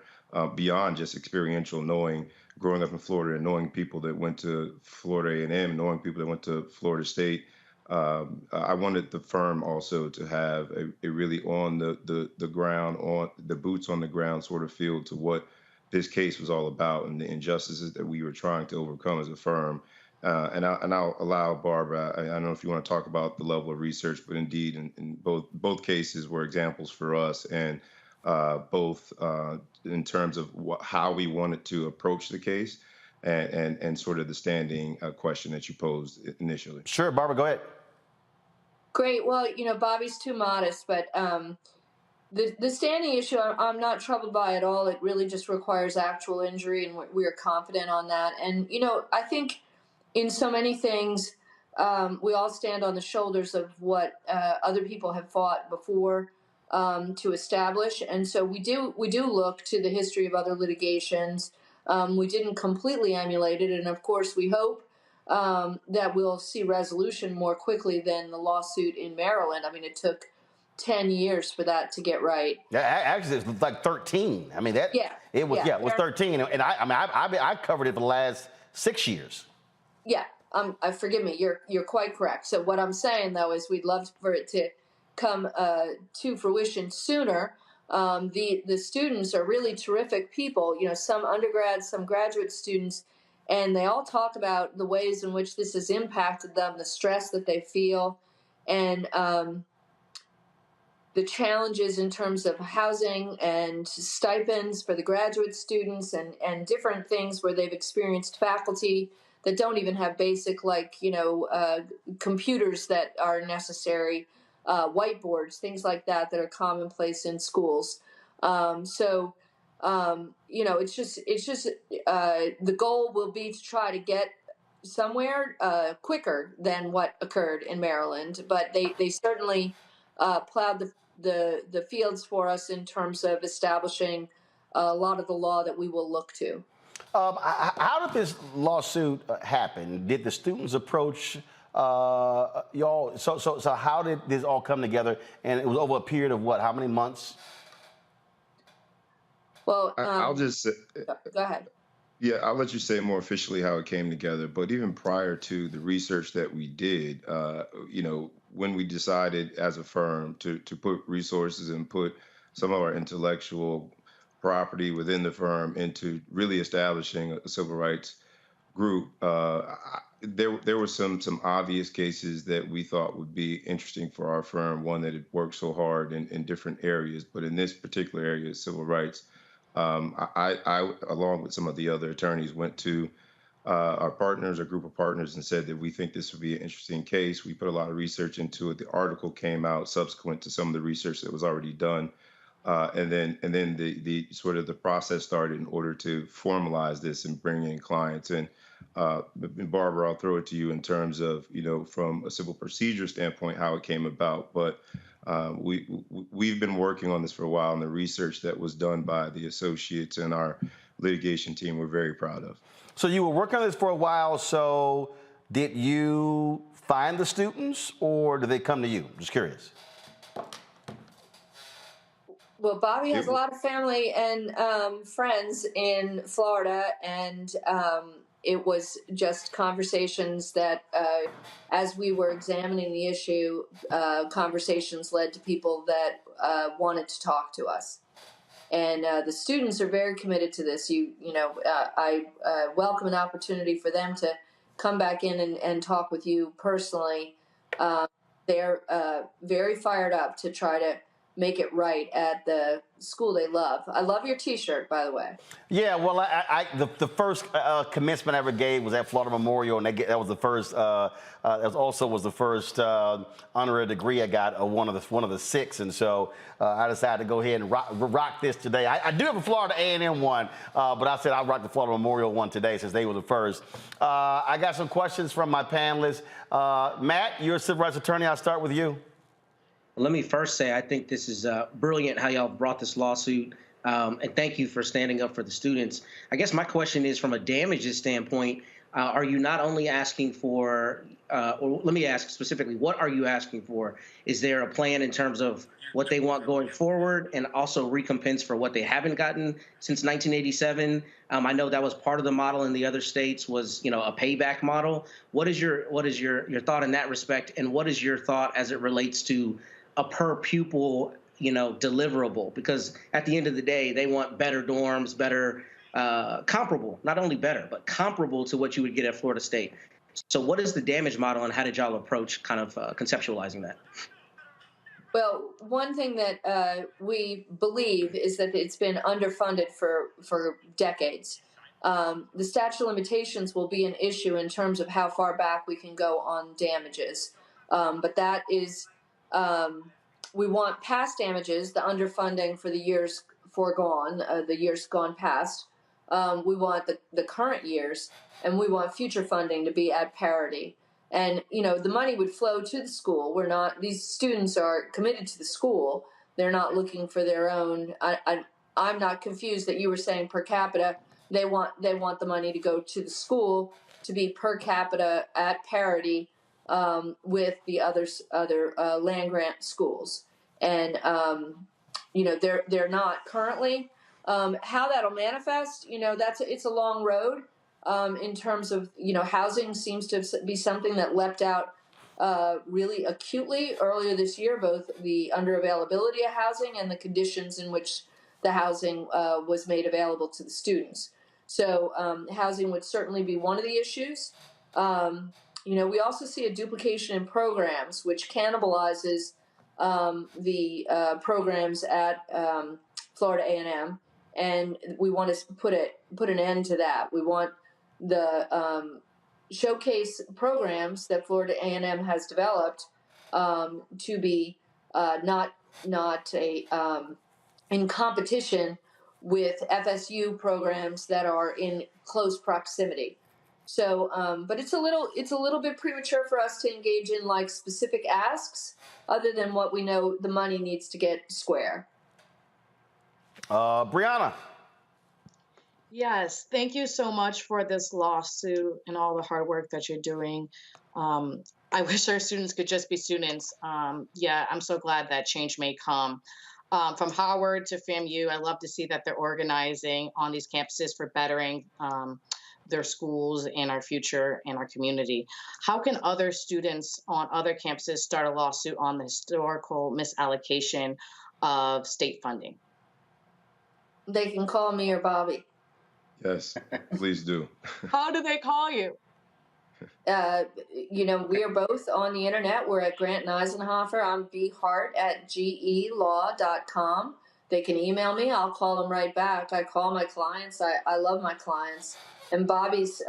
beyond just experiential knowing, growing up in Florida and knowing people that went to Florida A&M, knowing people that went to Florida State. I wanted the firm also to have a really on the ground, on the boots on the ground sort of feel to what this case was all about and the injustices that we were trying to overcome as a firm. And I'll allow Barbara, I don't know if you want to talk about the level of research, but indeed, in both cases were examples for us, and both in terms of how we wanted to approach the case and sort of the standing question that you posed initially. Sure, Barbara, go ahead. Great. Well, Bobby's too modest, but the standing issue, I'm not troubled by at all. It really just requires actual injury, and we are confident on that. And, I think in so many things, we all stand on the shoulders of what other people have fought before to establish. And so we do look to the history of other litigations. We didn't completely emulate it. And of course, we hope that we'll see resolution more quickly than the lawsuit in Maryland. I mean, it took 10 years for that to get right. Yeah, actually, it was like 13. I mean, it was 13. And I covered it for the last 6 years. Yeah, forgive me, you're quite correct. So what I'm saying, though, is we'd love for it to come to fruition sooner. The students are really terrific people, some undergrads, some graduate students, and they all talk about the ways in which this has impacted them, the stress that they feel, and the challenges in terms of housing and stipends for the graduate students and different things where they've experienced faculty that don't even have basic, computers that are necessary, whiteboards, things like that are commonplace in schools. It's just the goal will be to try to get somewhere quicker than what occurred in Maryland, but they certainly plowed the fields for us in terms of establishing a lot of the law that we will look to. How did this lawsuit happen? Did the students approach y'all? So how did this all come together? And it was over a period of what? How many months? Well, I'll just say, go ahead. Yeah, I'll let you say more officially how it came together. But even prior to the research that we did, when we decided as a firm to put resources and put some of our intellectual property within the firm into really establishing a civil rights group, there were some obvious cases that we thought would be interesting for our firm. One that had worked so hard in different areas, but in this particular area, civil rights. I, along with some of the other attorneys, went to our partners, a group of partners, and said that we think this would be an interesting case. We put a lot of research into it. The article came out subsequent to some of the research that was already done, and then the sort of the process started in order to formalize this and bring in clients. And Barbara, I'll throw it to you in terms of from a civil procedure standpoint how it came about, but. We've been working on this for a while, and the research that was done by the associates and our litigation team, we're very proud of. So you were working on this for a while. So did you find the students, or did they come to you? Just curious. Well, Bobby has a lot of family and friends in Florida, and it was just conversations that, as we were examining the issue, conversations led to people that wanted to talk to us. And the students are very committed to this. I welcome an opportunity for them to come back in and talk with you personally. They're very fired up to try to make it right at the school they love. I love your T-shirt, by the way. Yeah, well, the first commencement I ever gave was at Florida Memorial, and that was the first. That also was the first honorary degree I got, one of the six, and so I decided to go ahead and rock this today. I do have a Florida A&M one, but I said I'll rock the Florida Memorial one today since they were the first. I got some questions from my panelists. Matt, you're a civil rights attorney. I'll start with you. Let me first say I think this is brilliant how y'all brought this lawsuit, and thank you for standing up for the students. I guess my question is, from a damages standpoint, are you not only asking for, or let me ask specifically, what are you asking for? Is there a plan in terms of what they want going forward, and also recompense for what they haven't gotten since 1987? I know that was part of the model in the other states was, a payback model. What is your thought in that respect, and what is your thought as it relates to a per pupil, deliverable? Because at the end of the day, they want better dorms, better, comparable, not only better, but comparable to what you would get at Florida State. So what is the damage model, and how did y'all approach kind of conceptualizing that? Well, one thing that we believe is that it's been underfunded for decades. The statute of limitations will be an issue in terms of how far back we can go on damages. But that is, we want past damages, the underfunding for the years foregone, the years gone past. We want the current years, and we want future funding to be at parity. And, the money would flow to the school. These students are committed to the school. They're not looking for their own. I'm not confused that you were saying per capita. They want the money to go to the school to be per capita at parity with the other land grant schools. And, they're not currently. How that'll manifest, it's a long road. In terms of, housing seems to be something that leapt out really acutely earlier this year, both the underavailability of housing and the conditions in which the housing was made available to the students. So housing would certainly be one of the issues. We also see a duplication in programs, which cannibalizes the programs at Florida A&M, and we want to put an end to that. We want the showcase programs that Florida A&M has developed to be not in competition with FSU programs that are in close proximity. So, but it's a little bit premature for us to engage in like specific asks, other than what we know the money needs to get square. Brianna. Yes, thank you so much for this lawsuit and all the hard work that you're doing. I wish our students could just be students. I'm so glad that change may come. from Howard to FAMU. I love to see that they're organizing on these campuses for bettering their schools and our future and our community. How can other students on other campuses start a lawsuit on the historical misallocation of state funding? They can call me or Bobby. Yes, please do. How do they call you? We are both on the internet. We're at Grant and Eisenhofer. I'm bhart@gelaw.com. They can email me. I'll call them right back. I call my clients. I love my clients. And Bobby's,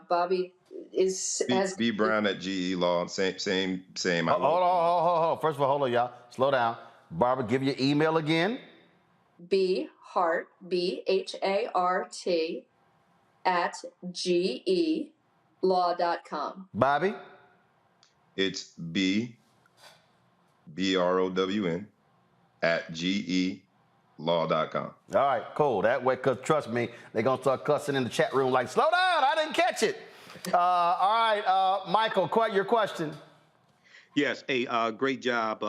Bobby has B Brown at GE Law. Same. Hold on. First of all, hold on, y'all. Slow down. Barbara, give your email again. bhart, BHART, @gelaw.com. Bobby? It's BROWN @GELaw.com. All right, cool. That way, because trust me, they're going to start cussing in the chat room like, slow down, I didn't catch it. All right, Michael, your question. Yes, great job,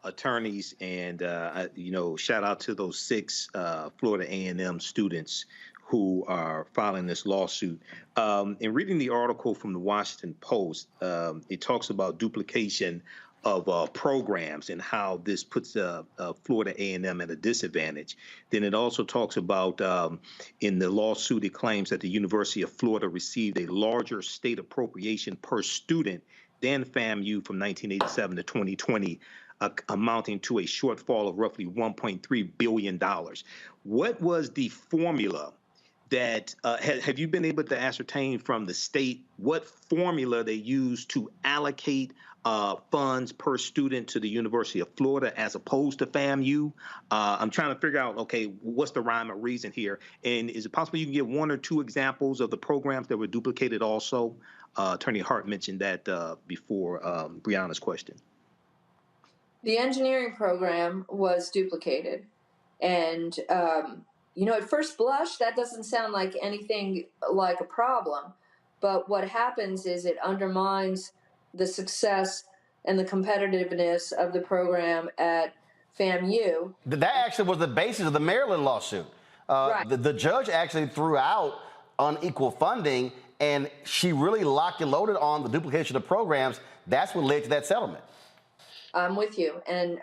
attorneys, and shout out to those 6 Florida A&M students who are filing this lawsuit. In reading the article from the Washington Post, it talks about duplication of programs and how this puts Florida A&M at a disadvantage. Then it also talks about, in the lawsuit, it claims that the University of Florida received a larger state appropriation per student than FAMU from 1987 to 2020, amounting to a shortfall of roughly $1.3 billion. What was the formula that, have you been able to ascertain from the state what formula they used to allocate funds per student to the University of Florida as opposed to FAMU? I'm trying to figure out, okay, what's the rhyme or reason here? And is it possible you can give 1 or 2 examples of the programs that were duplicated also? Attorney Hart mentioned that before Brianna's question. The engineering program was duplicated. And, at first blush, that doesn't sound like anything like a problem. But what happens is it undermines the success and the competitiveness of the program at FAMU. That actually was the basis of the Maryland lawsuit. Right. The judge actually threw out unequal funding, and she really locked and loaded on the duplication of programs. That's what led to that settlement. I'm with you. And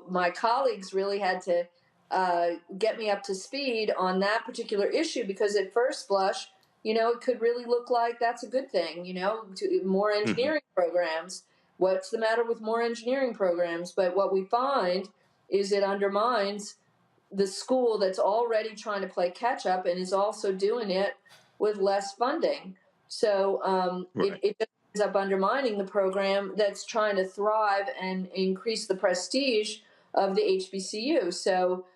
my colleagues really had to get me up to speed on that particular issue, because at first blush, it could really look like that's a good thing, to more engineering programs. What's the matter with more engineering programs? But what we find is it undermines the school that's already trying to play catch up and is also doing it with less funding. So it ends up undermining the program that's trying to thrive and increase the prestige of the HBCU. So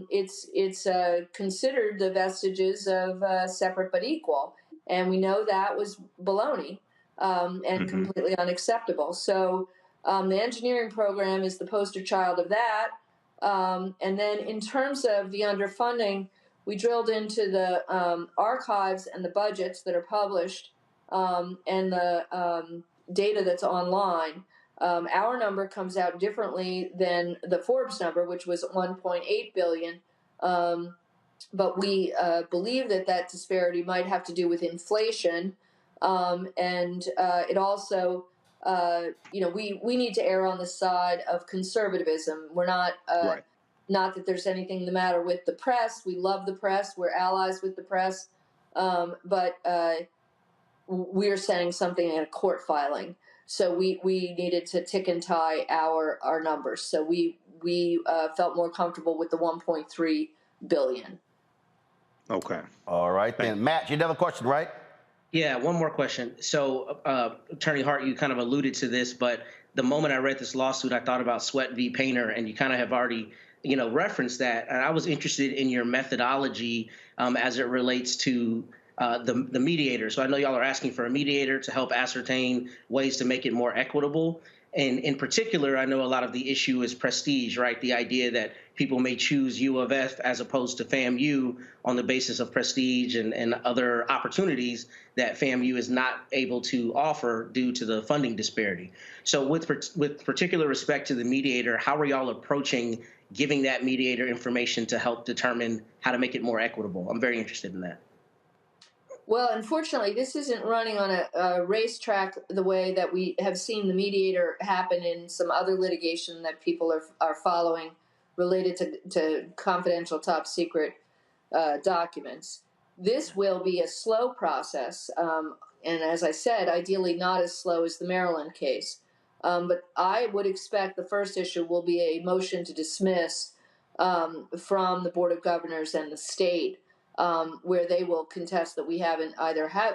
it's considered the vestiges of separate but equal. And we know that was baloney and completely unacceptable. So the engineering program is the poster child of that. And then in terms of the underfunding, we drilled into the archives and the budgets that are published and the data that's online. Our number comes out differently than the Forbes number, which was 1.8 billion. But we believe that disparity might have to do with inflation. And it also, we need to err on the side of conservatism. We're not, not that there's anything the matter with the press. We love the press. We're allies with the press. But we're saying something in a court filing. So we needed to tick and tie our numbers. So we felt more comfortable with the 1.3 billion. Okay. All right then. Matt, you have a question, right? Yeah, one more question. So, Attorney Hart, you kind of alluded to this, but the moment I read this lawsuit, I thought about Sweat v. Painter, and you kind of have already, referenced that. And I was interested in your methodology as it relates to the mediator. So I know y'all are asking for a mediator to help ascertain ways to make it more equitable. And in particular, I know a lot of the issue is prestige, right? The idea that people may choose U of F as opposed to FAMU on the basis of prestige and other opportunities that FAMU is not able to offer due to the funding disparity. So with particular respect to the mediator, how are y'all approaching giving that mediator information to help determine how to make it more equitable? I'm very interested in that. Well, unfortunately, this isn't running on a racetrack the way that we have seen the mediator happen in some other litigation that people are following related to confidential top secret documents. This will be a slow process, and as I said, ideally not as slow as the Maryland case. But I would expect the first issue will be a motion to dismiss from the Board of Governors and the state, where they will contest that we haven't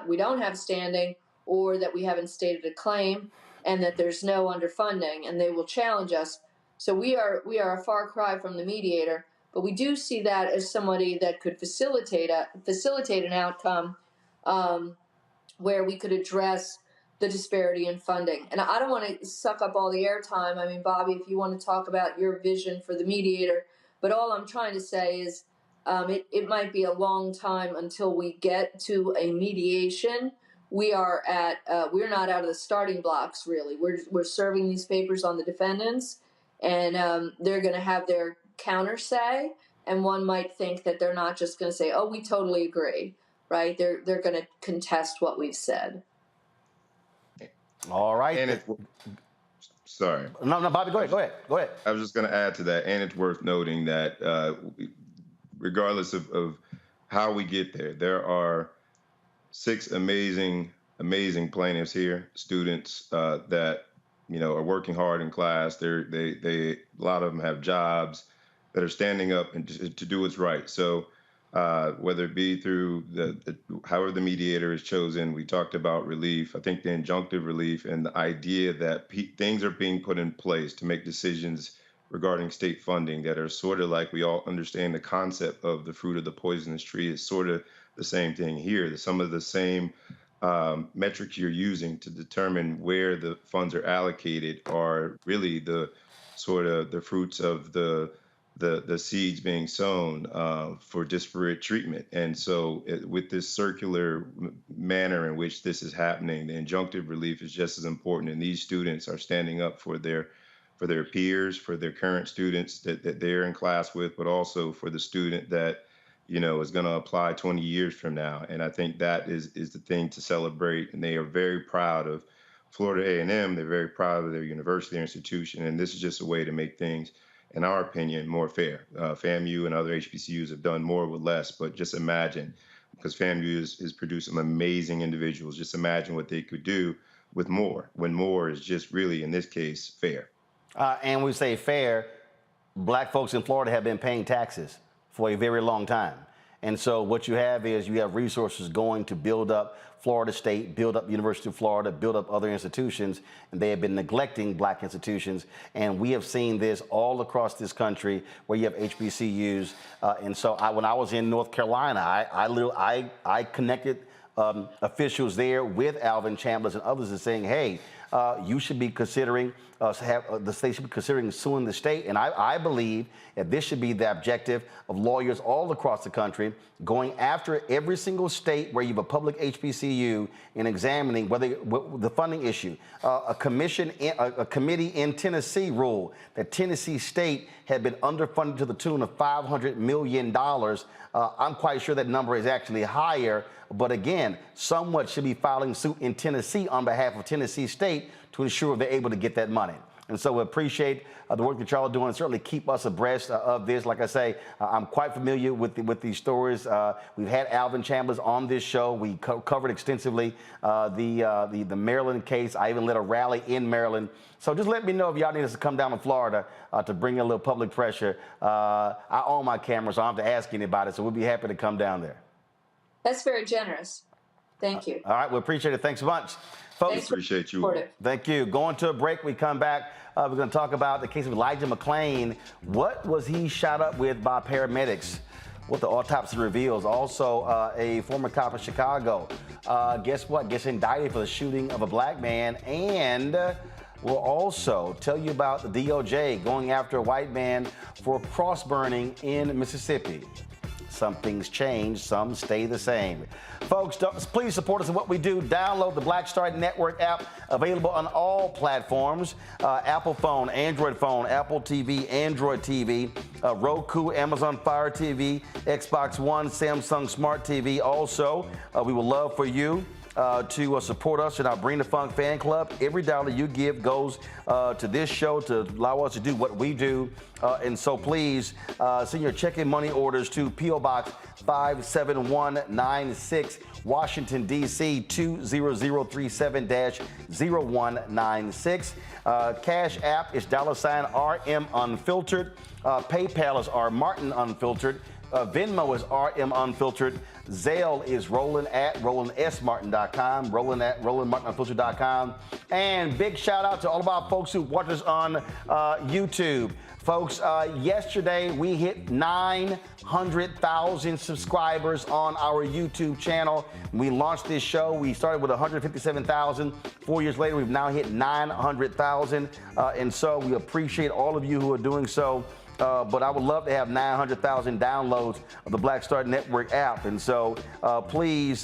we don't have standing, or that we haven't stated a claim, and that there's no underfunding, and they will challenge us. So we are a far cry from the mediator, but we do see that as somebody that could facilitate an outcome where we could address the disparity in funding. And I don't want to suck up all the airtime. I mean, Bobby, if you want to talk about your vision for the mediator, but all I'm trying to say is it might be a long time until we get to a mediation. We're not out of the starting blocks, really. We're serving these papers on the defendants, and they're going to have their counter say, and one might think that they're not just going to say, oh, we totally agree, right? They're going to contest what we've said. All right. And sorry. No, Bobby, go ahead. I was just going to add to that, and it's worth noting that regardless of how we get there, there are 6 amazing plaintiffs here, students that are working hard in class. They a lot of them have jobs that are standing up and to do what's right. So whether it be through however the mediator is chosen, we talked about relief. I think the injunctive relief and the idea that things are being put in place to make decisions regarding state funding that are sort of like we all understand the concept of the fruit of the poisonous tree is sort of the same thing here. Some of the same metrics you're using to determine where the funds are allocated are really the sort of the fruits of the seeds being sown for disparate treatment. And so with this circular manner in which this is happening, the injunctive relief is just as important. And these students are standing up for their peers, for their current students that they're in class with, but also for the student that is going to apply 20 years from now. And I think that is the thing to celebrate. And they are very proud of Florida A&M. They're very proud of their university, their institution. And this is just a way to make things, in our opinion, more fair. FAMU and other HBCUs have done more with less, but just imagine, because FAMU is produced some amazing individuals, just imagine what they could do with more, when more is just really, in this case, fair. And we say fair, black folks in Florida have been paying taxes for a very long time. And so what you have is you have resources going to build up Florida State, build up University of Florida, build up other institutions, and they have been neglecting black institutions. And we have seen this all across this country where you have HBCUs. And so when I was in North Carolina, I connected officials there with Alvin Chambliss and others and saying, hey, you should be considering, the state should be considering suing the state. And I believe that this should be the objective of lawyers all across the country, going after every single state where you have a public HBCU and examining whether the funding issue. A committee in Tennessee ruled that Tennessee State had been underfunded to the tune of $500 million. I'm quite sure that number is actually higher. But again, someone should be filing suit in Tennessee on behalf of Tennessee State to ensure they're able to get that money. And so we appreciate the work that y'all are doing. Certainly keep us abreast of this. Like I say, I'm quite familiar with these stories. We've had Alvin Chambliss on this show. We covered extensively the Maryland case. I even led a rally in Maryland. So just let me know if y'all need us to come down to Florida to bring in a little public pressure. I own my camera, so I don't have to ask anybody. So we'll be happy to come down there. That's very generous. Thank you. All right, we appreciate it. Thanks a bunch. Folks, appreciate you. Thank you. Going to a break. We come back. We're going to talk about the case of Elijah McClain. What was he shot up with by paramedics? What the autopsy reveals. Also, a former cop in Chicago. Guess what? Gets indicted for the shooting of a black man. And We'll also tell you about the DOJ going after a white man for cross burning in Mississippi. Some things change, some stay the same. Folks, please support us in what we do. Download the Black Star Network app, available on all platforms. Apple phone, Android phone, Apple TV, Android TV, Roku, Amazon Fire TV, Xbox One, Samsung Smart TV. Also, we would love for you to support us in our Bring the Funk fan club. Every dollar you give goes to this show to allow us to do what we do. And so please send your check and money orders to P.O. Box 57196, Washington, D.C. 20037-0196. Cash App is $RM Unfiltered. PayPal is R Martin Unfiltered. Venmo is RM Unfiltered. Zelle is Roland at RolandSMartin.com, Roland at RolandMartinUnfiltered.com. And big shout out to all of our folks who watch us on YouTube. Folks, yesterday we hit 900,000 subscribers on our YouTube channel. We launched this show. We started with 157,000. 4 years later, we've now hit 900,000. And so we appreciate all of you who are doing so. But I would love to have 900,000 downloads of the Black Star Network app. And so please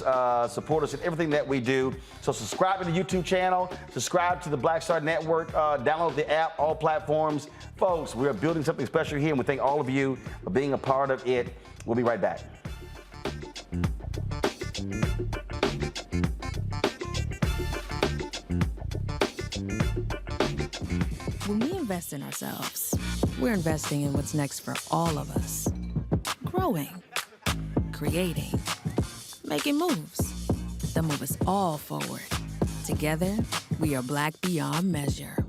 support us in everything that we do. So subscribe to the YouTube channel, subscribe to the Black Star Network, download the app, all platforms. Folks, we are building something special here, and we thank all of you for being a part of it. We'll be right back. When we invest in ourselves, we're investing in what's next for all of us. Growing, creating, making moves that move us all forward. Together, we are Black beyond measure.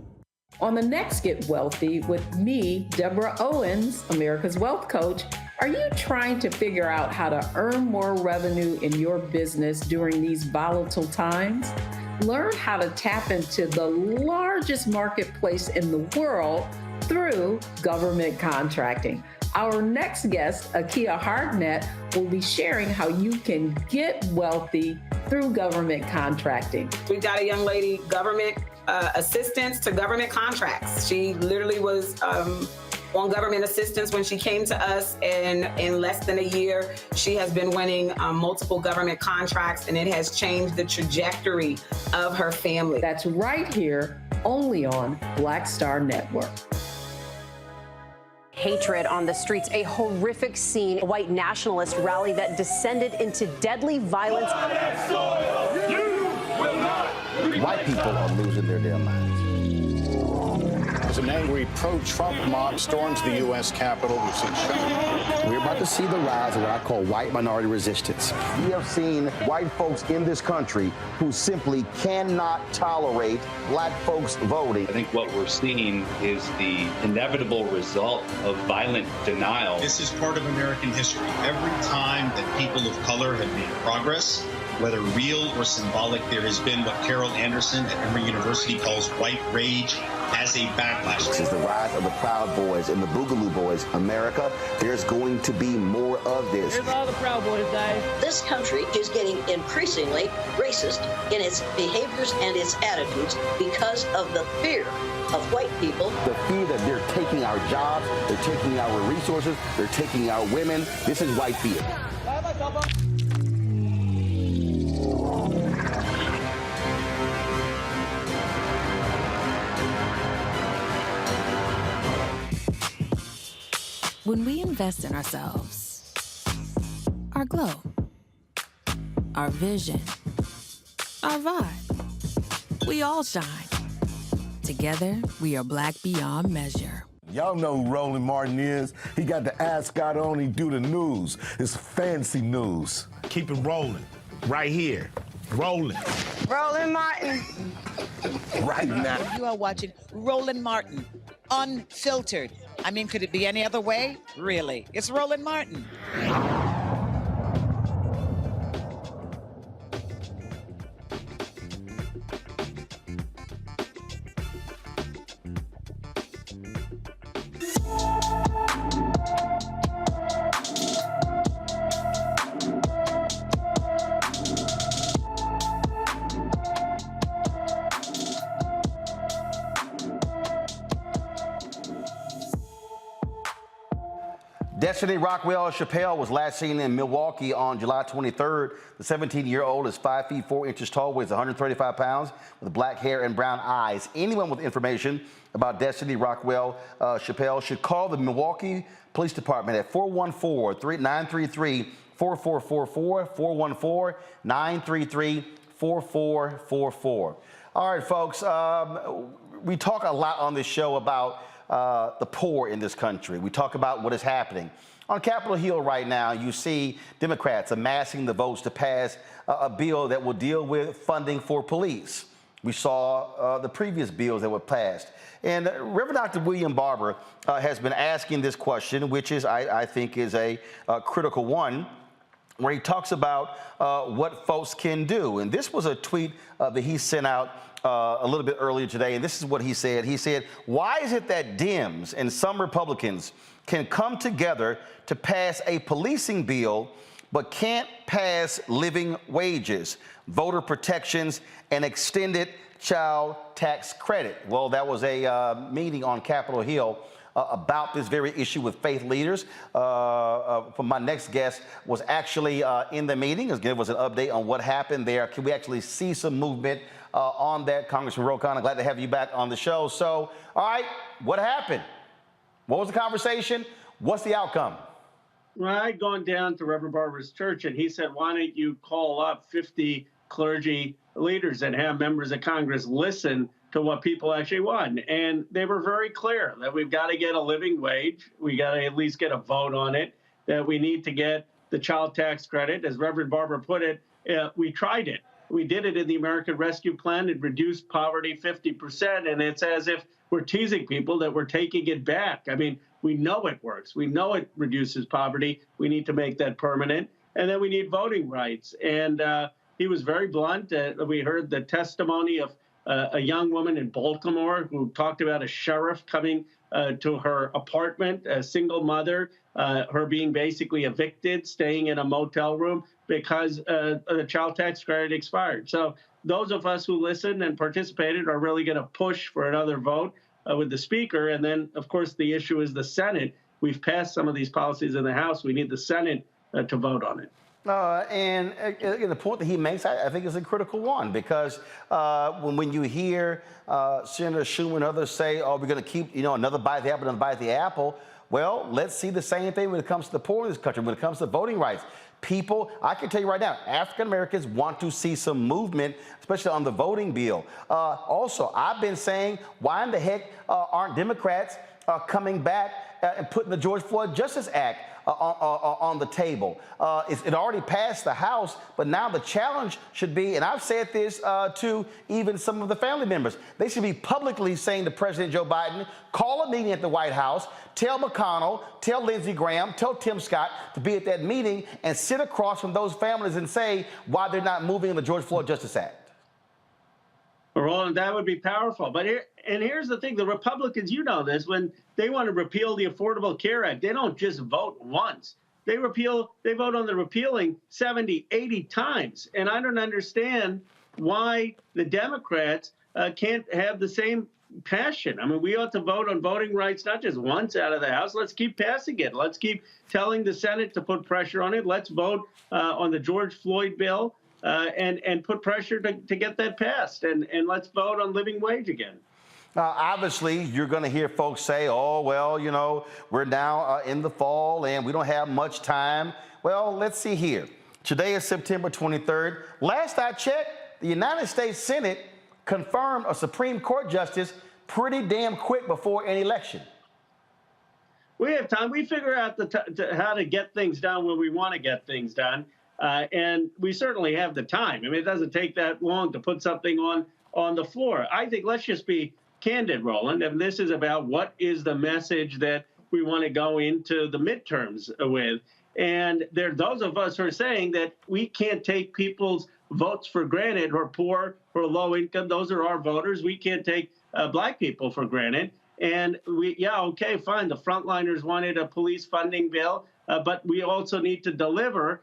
On the next Get Wealthy with me, Deborah Owens, America's Wealth Coach, are you trying to figure out how to earn more revenue in your business during these volatile times? Learn how to tap into the largest marketplace in the world through government contracting. Our next guest, Akia Hardnett, will be sharing how you can get wealthy through government contracting. We've got a young lady, government assistance to government contracts. She literally was on government assistance when she came to us, and in less than a year, she has been winning multiple government contracts, and it has changed the trajectory of her family. That's right here, only on Black Star Network. Hatred on the streets, a horrific scene, a white nationalist rally that descended into deadly violence. White people are losing their damn minds. As an angry pro-Trump mob storms the U.S. Capitol, we've seen We're about to see the rise of what I call white minority resistance. We have seen white folks in this country who simply cannot tolerate black folks voting. I think what we're seeing is the inevitable result of violent denial. This is part of American history. Every time that people of color have made progress, whether real or symbolic, there has been what Carol Anderson at Emory University calls white rage as a backlash. This is the rise of the Proud Boys and the Boogaloo Boys. America, there's going to be more of this. Here's all the Proud Boys, guys. This country is getting increasingly racist in its behaviors and its attitudes because of the fear of white people. The fear that they're taking our jobs, they're taking our resources, they're taking our women. This is white fear. When we invest in ourselves, our glow, our vision, our vibe, we all shine. Together, we are Black beyond measure. Y'all know who Roland Martin is. He got the ascot on, he do the news. It's fancy news. Keep it rolling, right here, rolling. Roland Martin. Right now. You are watching Roland Martin, Unfiltered. I mean, could it be any other way? Really? It's Roland Martin. Destiny Rockwell Chappelle was last seen in Milwaukee on July 23rd. The 17-year-old is 5 feet 4 inches tall, weighs 135 pounds, with black hair and brown eyes. Anyone with information about Destiny Rockwell Chappelle should call the Milwaukee Police Department at 414-933-4444, 414-933-4444. All right, folks, we talk a lot on this show about the poor in this country. We talk about what is happening. On Capitol Hill right now, you see Democrats amassing the votes to pass a bill that will deal with funding for police. We saw the previous bills that were passed. And Reverend Dr. William Barber has been asking this question, which is, I think, is a critical one, where he talks about what folks can do. And this was a tweet that he sent out a little bit earlier today, and this is what he said. He said, "Why is it that Dems and some Republicans can come together to pass a policing bill but can't pass living wages, voter protections, and extended child tax credit?" Well, that was a meeting on Capitol Hill about this very issue with faith leaders. My next guest was actually in the meeting. Give us an update on what happened there. Can we actually see some movement on that? Congressman Rokon, I'm glad to have you back on the show. So, all right, what happened? What was the conversation? What's the outcome? Well, I'd gone down to Reverend Barber's church, and he said, why don't you call up 50 clergy leaders and have members of Congress listen to what people actually want? And they were very clear that we've got to get a living wage. We got to at least get a vote on it, that we need to get the child tax credit. As Reverend Barber put it, we tried it. We did it in the American Rescue Plan. It reduced poverty 50%, and it's as if we're teasing people that we're taking it back. I mean, we know it works. We know it reduces poverty. We need to make that permanent. And then we need voting rights. And he was very blunt. We heard the testimony of a young woman in Baltimore who talked about a sheriff coming to her apartment, a single mother, her being basically evicted, staying in a motel room because the child tax credit expired. So those of us who listened and participated are really going to push for another vote with the speaker. And then, of course, the issue is the Senate. We've passed some of these policies in the House. We need the Senate to vote on it. And the point that he makes, I think, is a critical one, because when you hear Senator Schumer and others say, oh, we're going to keep, another bite of the apple, another bite of the apple, well, let's see the same thing when it comes to the poor in this country, when it comes to voting rights. People, I can tell you right now, African Americans want to see some movement, especially on the voting bill. Also, I've been saying, why in the heck aren't Democrats coming back and putting the George Floyd Justice Act on the table? It already passed the House, but now the challenge should be, and I've said this to even some of the family members, they should be publicly saying to President Joe Biden, call a meeting at the White House, tell McConnell, tell Lindsey Graham, tell Tim Scott to be at that meeting and sit across from those families and say why they're not moving the George Floyd Justice Act. Roland, that would be powerful. But here's the thing. The Republicans, you know this, when they want to repeal the Affordable Care Act, they don't just vote once. They vote on the repealing 70, 80 times. And I don't understand why the Democrats can't have the same passion. I mean, we ought to vote on voting rights not just once out of the House. Let's keep passing it. Let's keep telling the Senate to put pressure on it. Let's vote on the George Floyd bill and put pressure to get that passed. And let's vote on living wage again. Obviously, you're going to hear folks say, oh, well, we're now in the fall and we don't have much time. Well, let's see here. Today is September 23rd. Last I checked, the United States Senate confirmed a Supreme Court justice pretty damn quick before an election. We have time. We figure out how to get things done when we want to get things done. And we certainly have the time. I mean, it doesn't take that long to put something on the floor. I think let's just be candid, Roland. And this is about what is the message that we want to go into the midterms with. And there are those of us who are saying that we can't take people's votes for granted, who are poor, who are low income. Those are our voters. We can't take Black people for granted. And okay, fine. The frontliners wanted a police funding bill, but we also need to deliver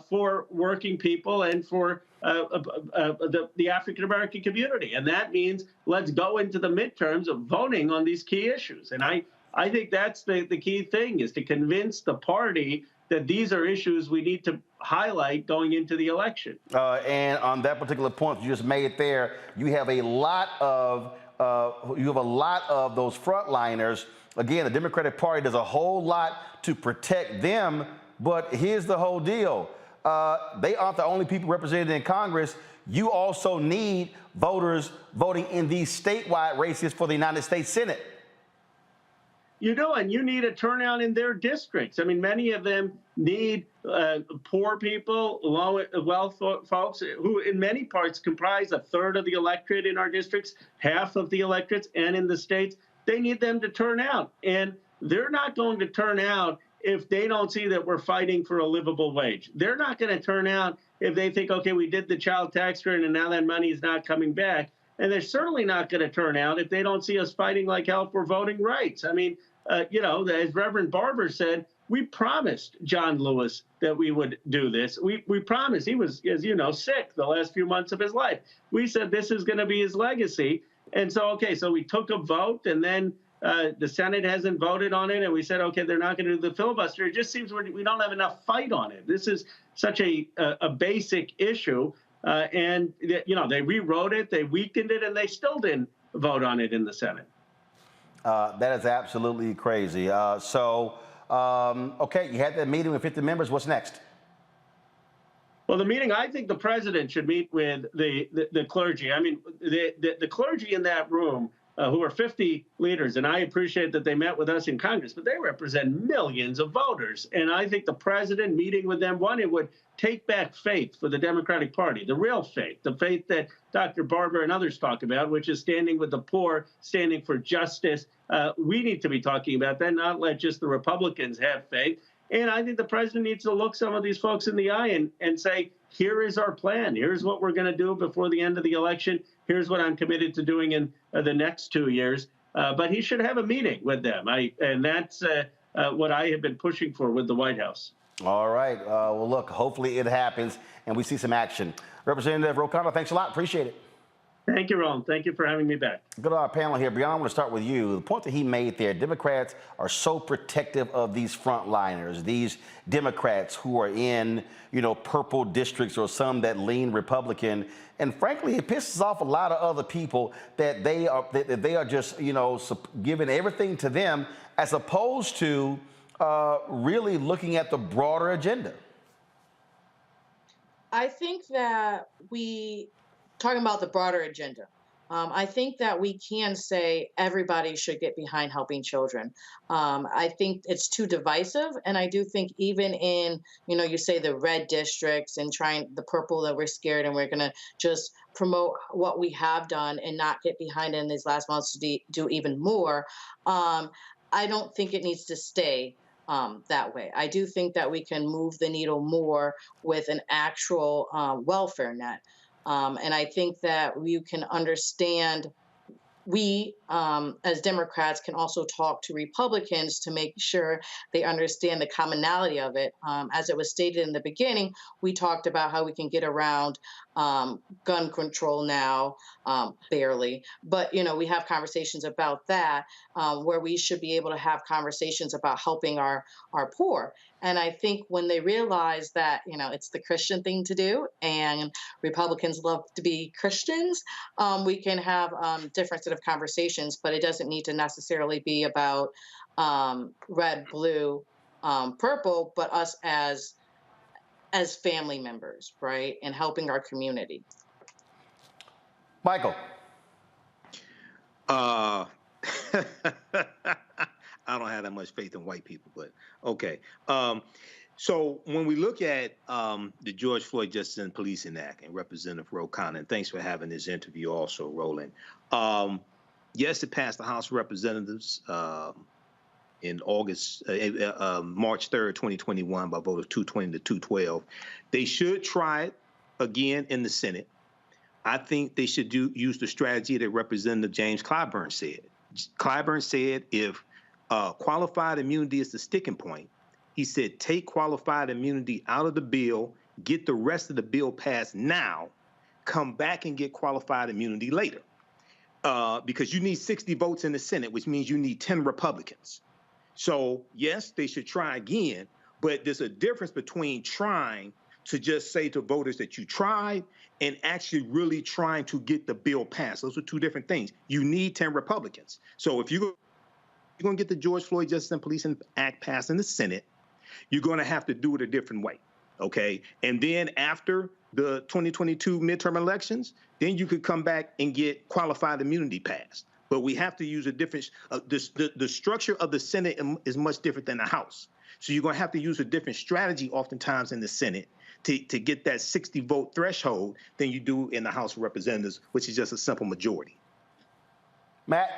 for working people and for the African-American community. And that means let's go into the midterms of voting on these key issues. And I I think that's the key thing, is to convince the party that these are issues we need to highlight going into the election. And on that particular point you just made there, you have a lot of those frontliners. Again, the Democratic Party does a whole lot to protect them, but here's the whole deal. They aren't the only people represented in Congress. You also need voters voting in these statewide races for the United States Senate. You do, and you need a turnout in their districts. I mean, many of them need poor people, low wealth folks who in many parts comprise a third of the electorate in our districts, half of the electorates, and in the states. They need them to turn out. And they're not going to turn out if they don't see that we're fighting for a livable wage. They're not going to turn out if they think, okay, we did the child tax credit and now that money is not coming back. And they're certainly not going to turn out if they don't see us fighting like hell for voting rights. I mean, as Reverend Barber said, we promised John Lewis that we would do this. We promised. He was, as you know, sick the last few months of his life. We said this is going to be his legacy. And so we took a vote, and then the Senate hasn't voted on it, and we said, okay, they're not going to do the filibuster. It just seems we don't have enough fight on it. This is such a basic issue. And they rewrote it, they weakened it, and they still didn't vote on it in the Senate. That is absolutely crazy. Okay, you had that meeting with 50 members. What's next? Well, the meeting, I think the president should meet with the clergy. I mean, the clergy in that room, who are 50 leaders, and I appreciate that they met with us in Congress, but they represent millions of voters. And I think the president meeting with them, one, it would take back faith for the Democratic Party, the real faith, the faith that Dr. Barber and others talk about, which is standing with the poor, standing for justice. We need to be talking about that, not let just the Republicans have faith. And I think the president needs to look some of these folks in the eye and say, here is our plan. Here's what we're going to do before the end of the election. Here's what I'm committed to doing in the next 2 years. But he should have a meeting with them. And that's what I have been pushing for with the White House. All right. Well, look, hopefully it happens and we see some action. Representative O'Connor, thanks a lot. Appreciate it. Thank you, Ron. Thank you for having me back. Good on our panel here. Brianna, I want to start with you. The point that he made there, Democrats are so protective of these frontliners, these Democrats who are in, purple districts or some that lean Republican. And frankly, it pisses off a lot of other people that they are just, giving everything to them as opposed to really looking at the broader agenda. I think that talking about the broader agenda, I think that we can say everybody should get behind helping children. I think it's too divisive. And I do think even in, you say the red districts and trying the purple that we're scared and we're going to just promote what we have done and not get behind in these last months to do even more. I don't think it needs to stay that way. I do think that we can move the needle more with an actual welfare net. And I think that you can understand, we as Democrats can also talk to Republicans to make sure they understand the commonality of it. As it was stated in the beginning, we talked about how we can get around gun control now, barely. But, we have conversations about that, where we should be able to have conversations about helping our poor. And I think when they realize that, it's the Christian thing to do and Republicans love to be Christians, we can have different sort of conversations, but it doesn't need to necessarily be about red, blue, purple, but us as family members, right? And helping our community. Michael. I don't have that much faith in white people, but okay. So when we look at the George Floyd Justice and Policing Act and Representative O'Connor, and thanks for having this interview also, Roland. Yes, it passed the House of Representatives in March 3rd, 2021 by a vote of 220 to 212. They should try it again in the Senate. I think they should use the strategy that Representative James Clyburn said. Clyburn said if qualified immunity is the sticking point, he said take qualified immunity out of the bill, get the rest of the bill passed now, come back and get qualified immunity later. because you need 60 votes in the Senate, which means you need 10 Republicans. So yes, they should try again, but there's a difference between trying to just say to voters that you tried and actually really trying to get the bill passed. Those are two different things. You need 10 Republicans. So if you're going to get the George Floyd Justice and Policing Act passed in the Senate, you're going to have to do it a different way, okay? And then after the 2022 midterm elections, then you could come back and get qualified immunity passed. But we have to use a different, the structure of the Senate is much different than the House. So you're going to have to use a different strategy oftentimes in the Senate to get that 60 vote threshold than you do in the House of Representatives, which is just a simple majority. Matt?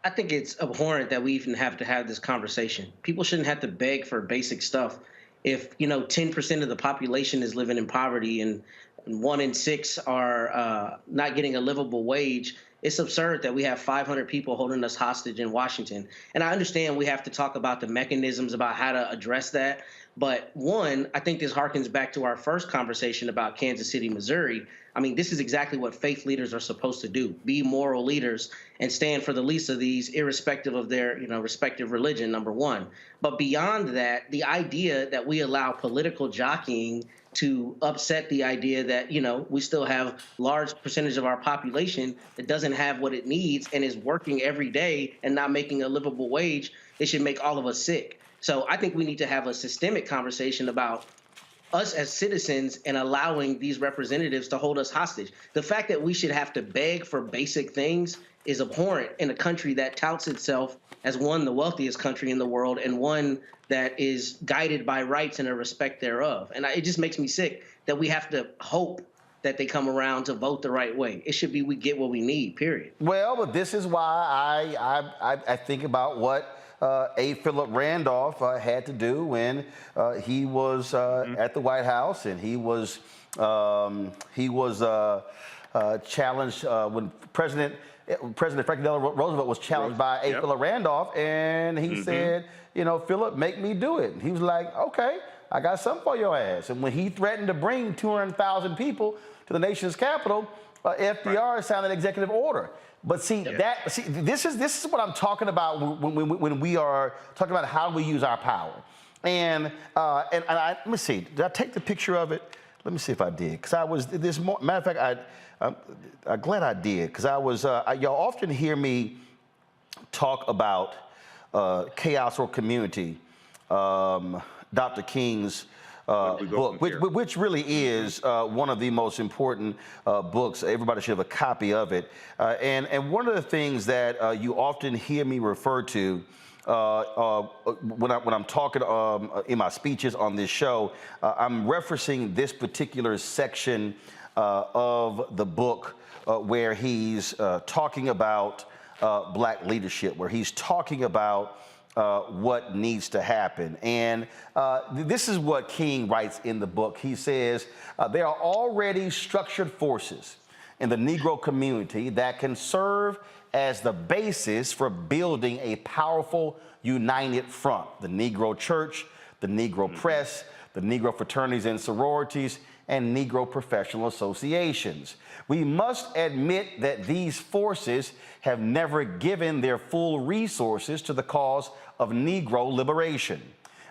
I think it's abhorrent that we even have to have this conversation. People shouldn't have to beg for basic stuff. If 10% of the population is living in poverty and 1 in 6 are not getting a livable wage, it's absurd that we have 500 people holding us hostage in Washington. And I understand we have to talk about the mechanisms about how to address that. But one, I think this harkens back to our first conversation about Kansas City, Missouri. I mean, this is exactly what faith leaders are supposed to do, be moral leaders and stand for the least of these, irrespective of their, respective religion, number one. But beyond that, the idea that we allow political jockeying to upset the idea that, we still have large percentage of our population that doesn't have what it needs and is working every day and not making a livable wage, it should make all of us sick. So I think we need to have a systemic conversation about us as citizens and allowing these representatives to hold us hostage. The fact that we should have to beg for basic things is abhorrent in a country that touts itself as one, the wealthiest country in the world, and one that is guided by rights and a respect thereof. And it just makes me sick that we have to hope that they come around to vote the right way. It should be we get what we need, period. Well, but this is why I think about what A. Philip Randolph had to do when he was at the White House, and he was challenged when President Franklin Delano Roosevelt was challenged by A. Philip Randolph, and he said, Philip, make me do it. And he was like, okay, I got something for your ass. And when he threatened to bring 200,000 people to the nation's capital, FDR signed an executive order. But this is what I'm talking about when we are talking about how we use our power. And let me see, did I take the picture of it? Let me see if I did, because I was this matter of fact, I'm glad I did, because I was y'all often hear me talk about Chaos or Community, Dr. King's book, which really is one of the most important books. Everybody should have a copy of it. And one of the things that you often hear me refer to when I'm talking in my speeches on this show, I'm referencing this particular section of the book where he's talking about Black leadership, where he's talking about what needs to happen. And this is what King writes in the book. He says, there are already structured forces in the Negro community that can serve as the basis for building a powerful, united front. The Negro Church, the Negro Press, the Negro fraternities and sororities, and Negro professional associations. We must admit that these forces have never given their full resources to the cause of Negro liberation.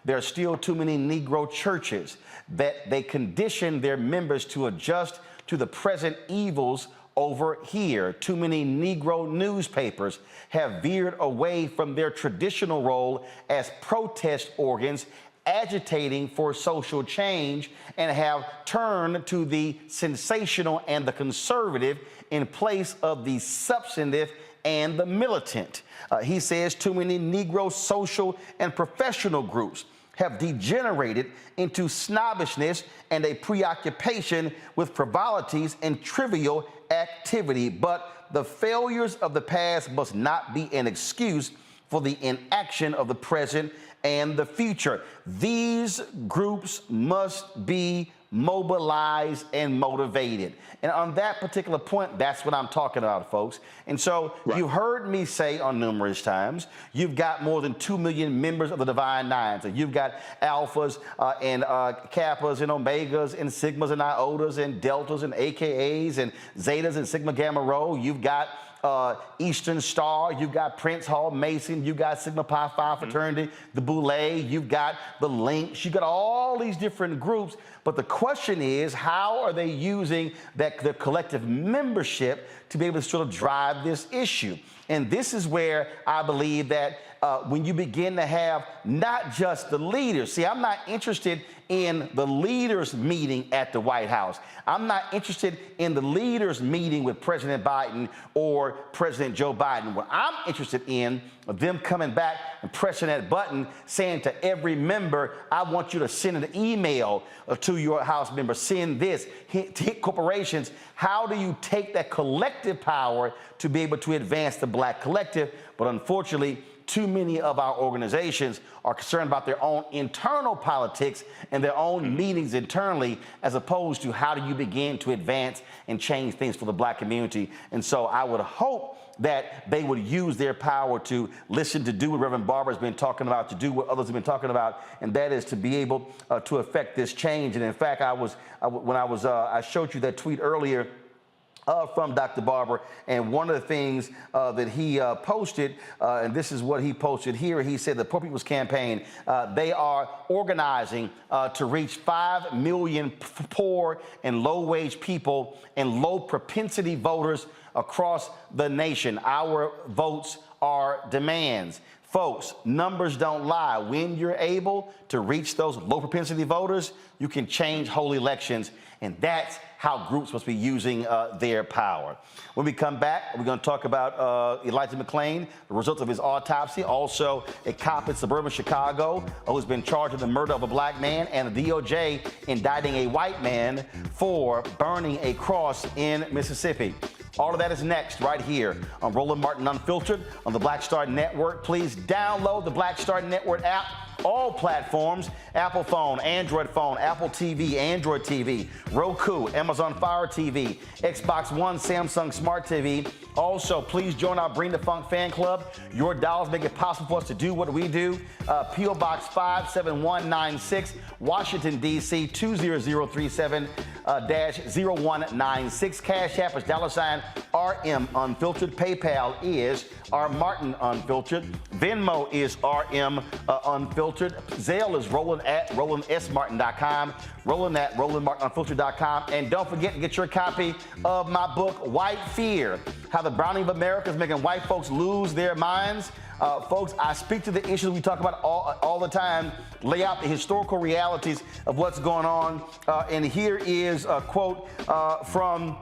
There are still too many Negro churches that they condition their members to adjust to the present evils over here. Too many Negro newspapers have veered away from their traditional role as protest organs, agitating for social change, and have turned to the sensational and the conservative in place of the substantive and the militant. He says too many Negro social and professional groups have degenerated into snobbishness and a preoccupation with frivolities and trivial activity. But the failures of the past must not be an excuse for the inaction of the present and the future. These groups must be mobilized, and motivated. And on that particular point, that's what I'm talking about, folks. And so you heard me say on numerous times, you've got more than 2 million members of the Divine Nine. So you've got alphas and kappas and omegas and sigmas and iotas and deltas and AKAs and zetas and sigma gamma rho. You've got Eastern Star, you've got Prince Hall Mason, you've got Sigma Pi Phi fraternity, the Boule, you've got the Links, you've got all these different groups. But the question is, how are they using their collective membership to be able to sort of drive this issue? And this is where I believe that when you begin to have not just the leaders, see, I'm not interested in the leaders meeting at the White House. I'm not interested in the leaders meeting with President Biden or President Joe Biden. What I'm interested in them coming back and pressing that button saying to every member, I want you to send an email to your House member, send this, hit corporations. How do you take that collective power to be able to advance the Black collective? But unfortunately, too many of our organizations are concerned about their own internal politics and their own meetings internally, as opposed to how do you begin to advance and change things for the Black community. And so I would hope that they would use their power to listen, to do what Reverend Barber has been talking about, to do what others have been talking about, and that is to be able to affect this change. And in fact, I showed you that tweet earlier from Dr. Barber, and one of the things that he posted, and this is what he posted here, he said the Poor People's Campaign, they are organizing to reach 5 million poor and low-wage people and low-propensity voters across the nation. Our votes are demands. Folks, numbers don't lie. When you're able to reach those low-propensity voters, you can change whole elections, and that's how groups must be using their power. When we come back, we're going to talk about Elijah McClain, the results of his autopsy, also a cop in suburban Chicago who's been charged with the murder of a Black man, and the DOJ indicting a white man for burning a cross in Mississippi. All of that is next right here on Roland Martin Unfiltered on the Black Star Network. Please download the Black Star Network app. All platforms, Apple phone, Android phone, Apple TV, Android TV, Roku, Amazon Fire TV, Xbox One, Samsung Smart TV. Also, please join our Bring the Funk fan club. Your dollars make it possible for us to do what we do. P.O. Box 57196, Washington, D.C. 20037-0196. Cash App is $RM Unfiltered. PayPal is R Martin Unfiltered. Venmo is RM Unfiltered. Zelle is roland@rolandsmartin.com. roland@rolandmartinunfiltered.com. And don't forget to get your copy of my book, White Fear, How the Browning of America is Making White Folks Lose Their Minds. Folks, I speak to the issues we talk about all the time, lay out the historical realities of what's going on. And here is a quote from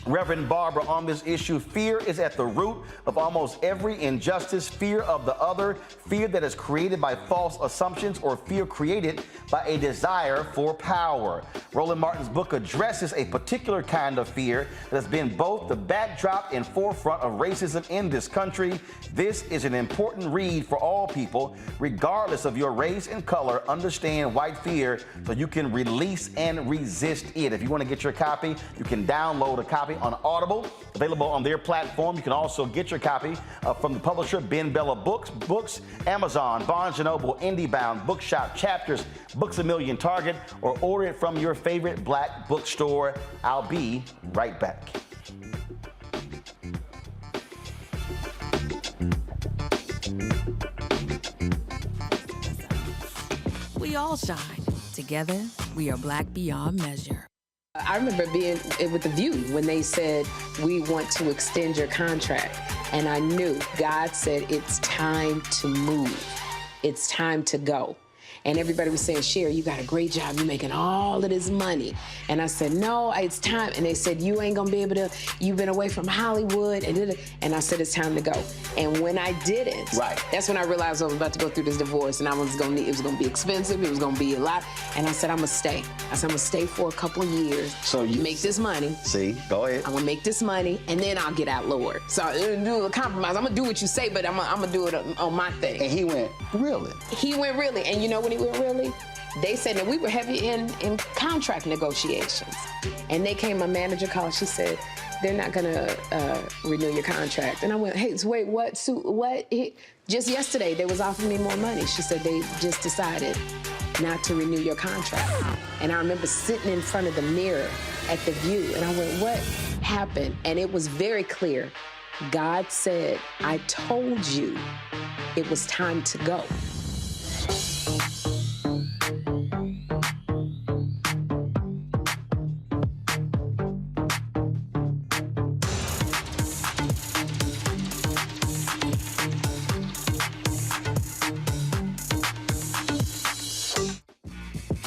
Reverend Barber on this issue. Fear is at the root of almost every injustice. Fear of the other, fear that is created by false assumptions, or fear created by a desire for power. Roland Martin's book addresses a particular kind of fear that has been both the backdrop and forefront of racism in this country. This is an important read for all people, regardless of your race and color. Understand white fear so you can release and resist it. If you want to get your copy, you can download a copy on Audible, available on their platform. You can also get your copy from the publisher Ben Bella Books, Amazon, Barnes & Noble, IndieBound, Bookshop, Chapters, Books A Million, Target, or order it from your favorite Black bookstore. I'll be right back. We all shine. Together, we are Black beyond measure. I remember being with The View when they said, we want to extend your contract. And I knew God said, it's time to move. It's time to go. And everybody was saying, Sherry, you got a great job. You're making all of this money. And I said, no, it's time. And they said, you ain't gonna be able to, you've been away from Hollywood. And I said, it's time to go. And when I didn't, that's when I realized I was about to go through this divorce, and it was gonna be expensive, it was gonna be a lot. And I said, I'm gonna stay. I said, I'm gonna stay for a couple of years. So you make this money. See, go ahead. I'm gonna make this money, and then I'll get out, Lord. So I'm gonna do a compromise. I'm gonna do what you say, but I'm gonna do it on my thing. And he went, really? He went really. And you know when he went really? they said that we were heavy in contract negotiations. And they came, my manager called, she said, they're not gonna renew your contract. And I went, hey, so wait, what? Sue, what? Just yesterday, they was offering me more money. She said they just decided not to renew your contract. And I remember sitting in front of the mirror at the View, and I went, what happened? And it was very clear. God said, I told you it was time to go.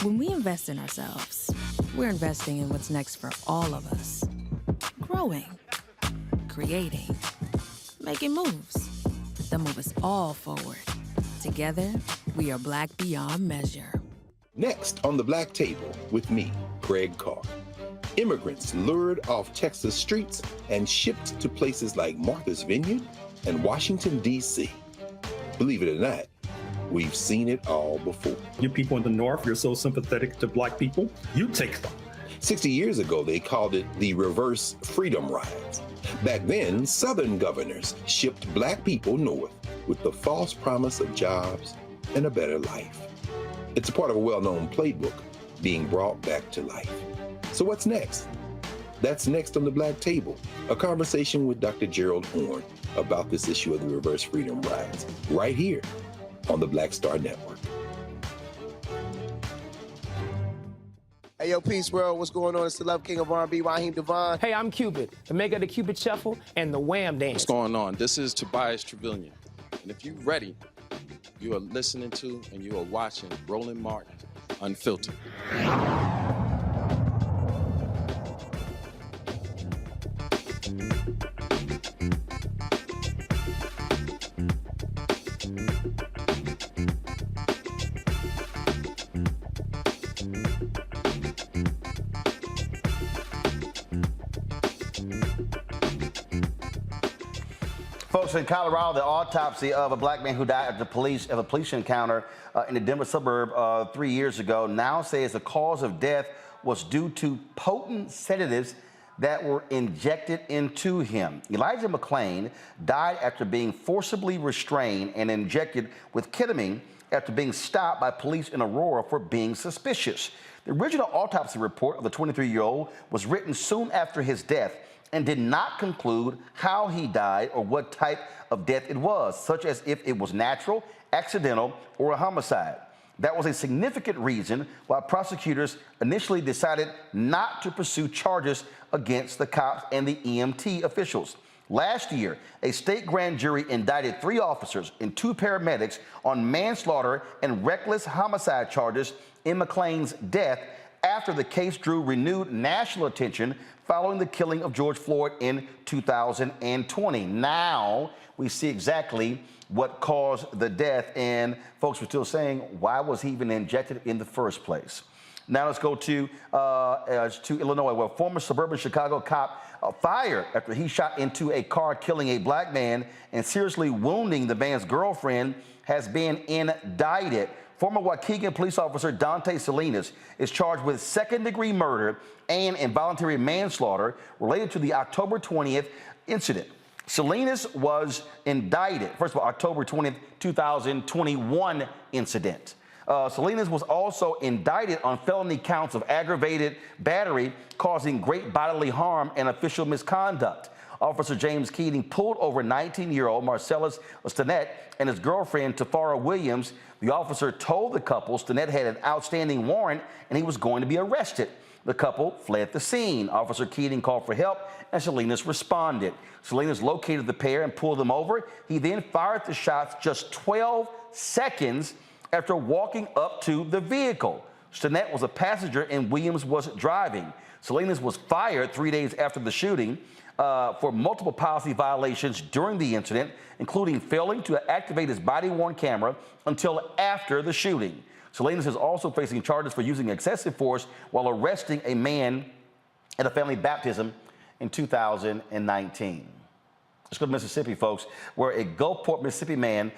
When we invest in ourselves, we're investing in what's next for all of us. Growing, creating, making moves that move us all forward. Together, we are Black beyond measure. Next on the Black Table with me, Greg Carr. Immigrants lured off Texas streets and shipped to places like Martha's Vineyard and Washington, D.C. Believe it or not, we've seen it all before. You people in the North, you're so sympathetic to Black people, you take them. 60 years ago, they called it the reverse freedom rides. Back then, Southern governors shipped Black people north with the false promise of jobs and a better life. It's a part of a well-known playbook being brought back to life. So what's next? That's next on the Black Table, a conversation with Dr. Gerald Horne about this issue of the reverse freedom rides, right here on the Black Star Network. Hey, yo, peace, world. What's going on? It's the Love King of R&B, Raheem Devon. Hey, I'm Cupid, the maker of the Cupid Shuffle and the Wham Dance. What's going on? This is Tobias Trevelyan. And if you're ready, you are listening to and you are watching Roland Martin Unfiltered. Folks, in Colorado, the autopsy of a Black man who died of a police encounter in a Denver suburb 3 years ago now says the cause of death was due to potent sedatives that were injected into him. Elijah McClain died after being forcibly restrained and injected with ketamine after being stopped by police in Aurora for being suspicious. The original autopsy report of the 23-year-old was written soon after his death and did not conclude how he died or what type of death it was, such as if it was natural, accidental, or a homicide. That was a significant reason why prosecutors initially decided not to pursue charges against the cops and the EMT officials. Last year, a state grand jury indicted 3 officers and 2 paramedics on manslaughter and reckless homicide charges in McClain's death after the case drew renewed national attention following the killing of George Floyd in 2020. Now we see exactly what caused the death, and folks were still saying, why was he even injected in the first place? Now let's go to Illinois, where former suburban Chicago cop fired after he shot into a car, killing a Black man and seriously wounding the man's girlfriend, has been indicted. Former Waukegan police officer Dante Salinas is charged with second-degree murder and involuntary manslaughter related to the October 20th incident. Salinas was indicted, first of all, October 20th, 2021 incident. Salinas was also indicted on felony counts of aggravated battery causing great bodily harm and official misconduct. Officer James Keating pulled over 19-year-old Marcellus Stinnett and his girlfriend, Tafara Williams. The officer told the couple Stinnett had an outstanding warrant and he was going to be arrested. The couple fled the scene. Officer Keating called for help and Salinas responded. Salinas located the pair and pulled them over. He then fired the shots just 12 seconds after walking up to the vehicle. Stinnett was a passenger and Williams was driving. Salinas was fired 3 days after the shooting for multiple policy violations during the incident, including failing to activate his body-worn camera until after the shooting. Salinas is also facing charges for using excessive force while arresting a man at a family baptism in 2019. Let's go to Mississippi, folks, where a Gulfport, Mississippi man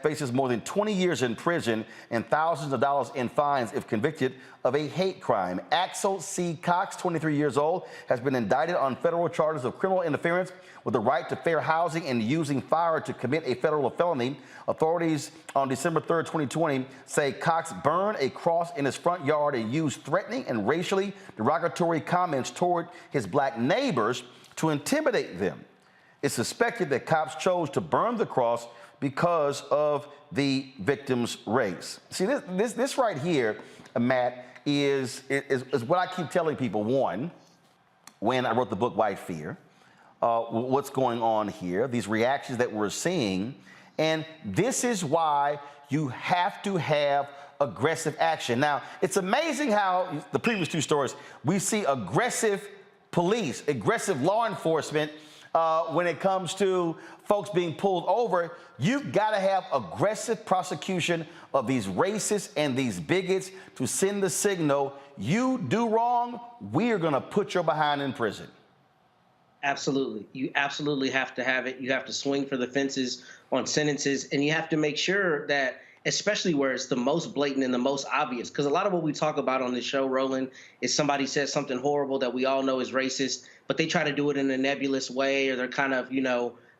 faces more than 20 years in prison and thousands of dollars in fines if convicted of a hate crime. Axel C. Cox, 23 years old, has been indicted on federal charges of criminal interference with the right to fair housing and using fire to commit a federal felony. Authorities on December 3rd, 2020, say Cox burned a cross in his front yard and used threatening and racially derogatory comments toward his black neighbors to intimidate them. It's suspected that cops chose to burn the cross because of the victim's race. See, this right here, Matt, is what I keep telling people. One, when I wrote the book White Fear, what's going on here, these reactions that we're seeing, and this is why you have to have aggressive action. Now, it's amazing how the previous two stories, we see aggressive police, aggressive law enforcement. When it comes to folks being pulled over, you've got to have aggressive prosecution of these racists and these bigots to send the signal, you do wrong, we are going to put your behind in prison. Absolutely. You absolutely have to have it. You have to swing for the fences on sentences, and you have to make sure that, especially where it's the most blatant and the most obvious, because a lot of what we talk about on this show, Roland, is somebody says something horrible that we all know is racist, but they try to do it in a nebulous way, or they're kind of,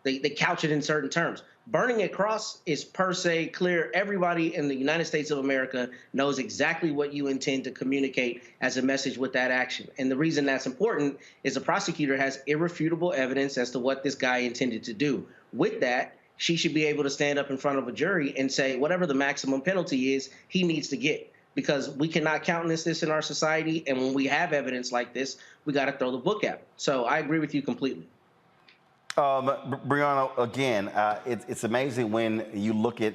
they couch it in certain terms. Burning a cross is per se clear. Everybody in the United States of America knows exactly what you intend to communicate as a message with that action. And the reason that's important is the prosecutor has irrefutable evidence as to what this guy intended to do. With that, she should be able to stand up in front of a jury and say whatever the maximum penalty is, he needs to get. Because we cannot countenance this in our society, and when we have evidence like this, we got to throw the book at it. So I agree with you completely. Brianna, again, it's amazing when you look at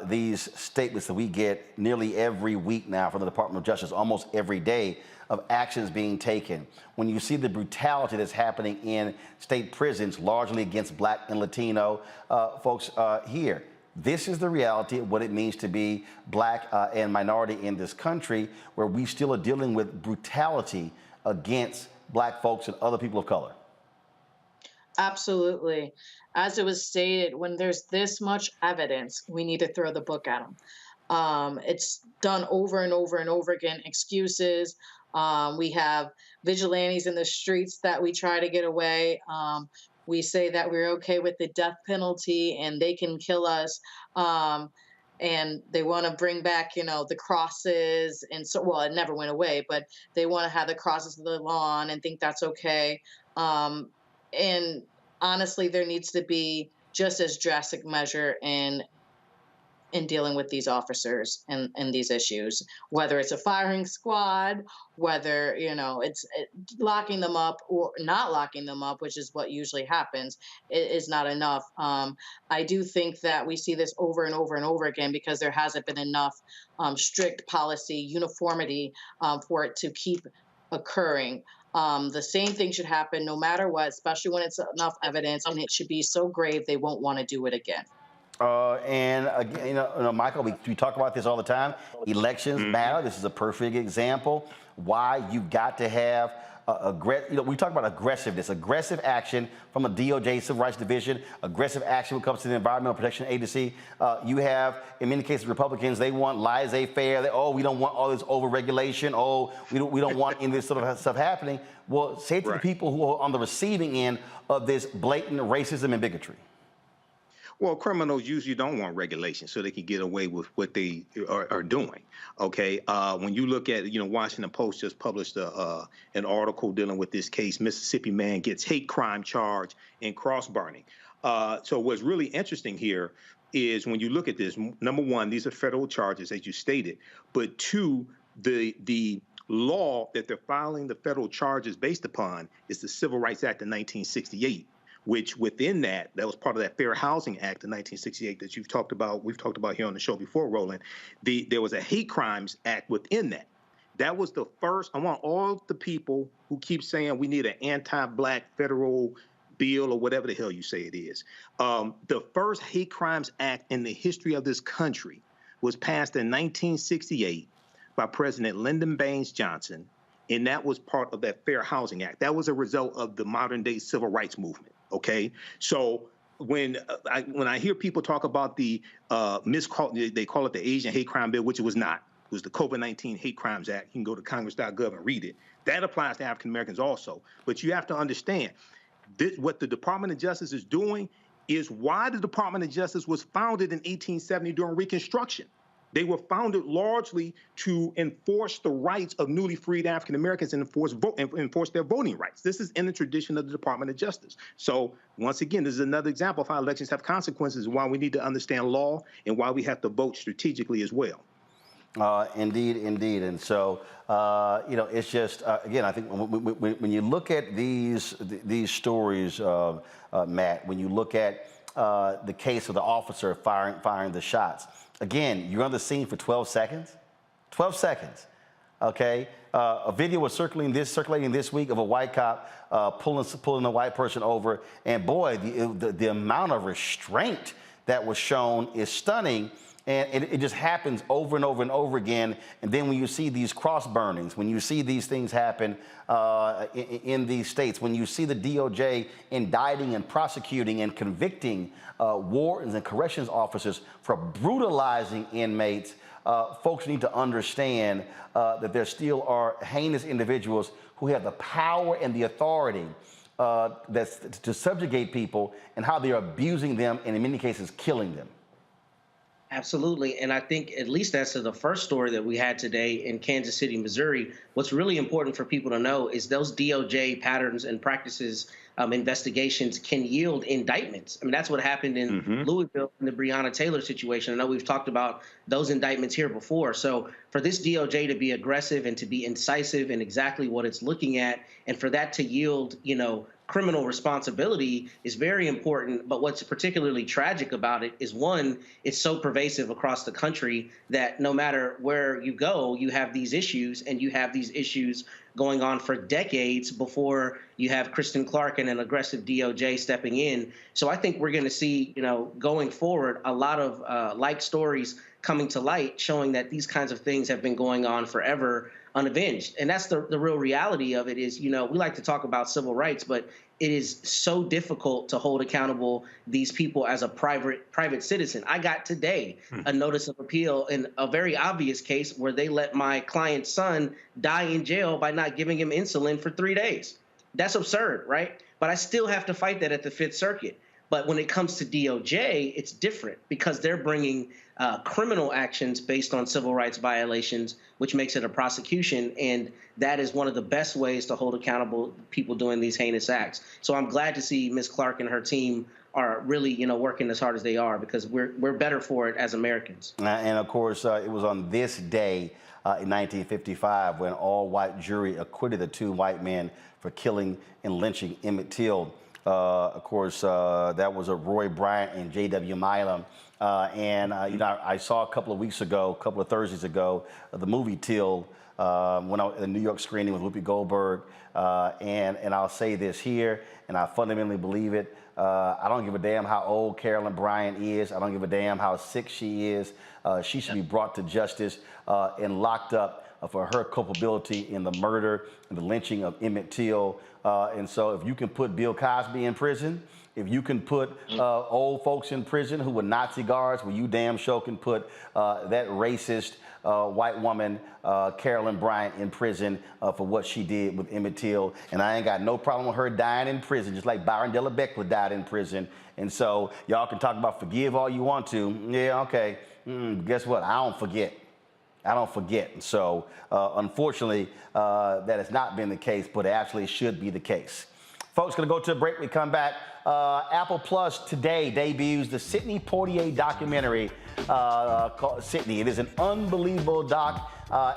these statements that we get nearly every week now from the Department of Justice, almost every day, of actions being taken. When you see the brutality that's happening in state prisons, largely against Black and Latino folks here. This is the reality of what it means to be Black and minority in this country, where we still are dealing with brutality against Black folks and other people of color. Absolutely. As it was stated, when there's this much evidence, we need to throw the book at them. It's done over and over and over again. Excuses. We have vigilantes in the streets that we try to get away. We say that we're okay with the death penalty and they can kill us. And they want to bring back, the crosses. And so, well, it never went away, but they want to have the crosses of the lawn and think that's okay. And honestly, there needs to be just as drastic measure in dealing with these officers and these issues, whether it's a firing squad, whether, it's locking them up or not locking them up, which is what usually happens, is not enough. I do think that we see this over and over and over again because there hasn't been enough strict policy uniformity for it to keep occurring. The same thing should happen no matter what, especially when it's enough evidence, and it should be so grave they won't want to do it again. And again, Michael, we talk about this all the time. Elections matter. This is a perfect example why you've got to have we talk about aggressiveness, aggressive action from a DOJ Civil Rights Division, aggressive action when it comes to the Environmental Protection Agency. You have, in many cases, Republicans, they want laissez-faire. We don't want all this overregulation. We don't want any of this sort of stuff happening. Well, say it to the people who are on the receiving end of this blatant racism and bigotry. Well, criminals usually don't want regulation so they can get away with what they are doing. Okay, when you look at, Washington Post just published an article dealing with this case. Mississippi man gets hate crime charge in cross burning. So what's really interesting here is when you look at this, number one, these are federal charges, as you stated, but two, the law that they're filing the federal charges based upon is the Civil Rights Act of 1968. Which within that was part of that Fair Housing Act of 1968 that we've talked about here on the show before, Roland. There was a Hate Crimes Act within that. That was the first. I want all the people who keep saying we need an anti-Black federal bill or whatever the hell you say it is. The first Hate Crimes Act in the history of this country was passed in 1968 by President Lyndon Baines Johnson, and that was part of that Fair Housing Act. That was a result of the modern-day civil rights movement. Okay, so when I hear people talk about the they call it the Asian hate crime bill, which it was not. It was the COVID-19 Hate Crimes Act. You can go to congress.gov and read it. That applies to African Americans also. But you have to understand what the Department of Justice is doing is why the Department of Justice was founded in 1870 during Reconstruction. They were founded largely to enforce the rights of newly freed African Americans and enforce their voting rights. This is in the tradition of the Department of Justice. So once again, this is another example of how elections have consequences, why we need to understand law and why we have to vote strategically as well. Indeed. And so, it's just, again, I think when you look at these stories, Matt, when you look at the case of the officer firing the shots, again, you're on the scene for 12 seconds. 12 seconds, okay? A video was circulating this week of a white cop pulling a white person over, and boy, the amount of restraint that was shown is stunning. And it just happens over and over and over again. And then when you see these cross burnings, when you see these things happen in these states, when you see the DOJ indicting and prosecuting and convicting wardens and corrections officers for brutalizing inmates, folks need to understand that there still are heinous individuals who have the power and the authority to subjugate people, and how they are abusing them and in many cases killing them. Absolutely. And I think, at least as to the first story that we had today in Kansas City, Missouri, what's really important for people to know is those DOJ patterns and practices investigations can yield indictments. I mean, that's what happened in Louisville in the Breonna Taylor situation. I know we've talked about those indictments here before. So for this DOJ to be aggressive and to be incisive in exactly what it's looking at, and for that to yield, criminal responsibility is very important. But what's particularly tragic about it is, one, it's so pervasive across the country that no matter where you go, you have these issues, and you have these issues going on for decades before you have Kristen Clark and an aggressive DOJ stepping in. So I think we're going to see, going forward, a lot of like stories coming to light showing that these kinds of things have been going on forever unavenged. And that's the real reality of it is, we like to talk about civil rights, but it is so difficult to hold accountable these people as a private citizen. I got today a notice of appeal in a very obvious case where they let my client's son die in jail by not giving him insulin for 3 days. That's absurd, right? But I still have to fight that at the Fifth Circuit. But when it comes to DOJ, it's different because they're bringing criminal actions based on civil rights violations, which makes it a prosecution. And that is one of the best ways to hold accountable people doing these heinous acts. So I'm glad to see Ms. Clark and her team are really, working as hard as they are, because we're better for it as Americans. And of course, it was on this day in 1955 when all-white jury acquitted the 2 white men for killing and lynching Emmett Till. Of course, that was a Roy Bryant and J.W. Milam. I saw a couple of Thursdays ago, the movie Till, when I was in the New York screening with Whoopi Goldberg. And I'll say this here, and I fundamentally believe it. I don't give a damn how old Carolyn Bryant is. I don't give a damn how sick she is. She should be brought to justice and locked up for her culpability in the murder and the lynching of Emmett Till. And so if you can put Bill Cosby in prison, if you can put old folks in prison who were Nazi guards, well, you damn sure can put that racist white woman, Carolyn Bryant, in prison for what she did with Emmett Till. And I ain't got no problem with her dying in prison, just like Byron Della Beckwith died in prison. And so y'all can talk about forgive all you want to. Yeah, okay. Guess what? I don't forget. And so, unfortunately, that has not been the case, but it actually should be the case. Folks, going to go to a break. We come back. Apple Plus today debuts the Sidney Poitier documentary called Sidney. It is an unbelievable doc,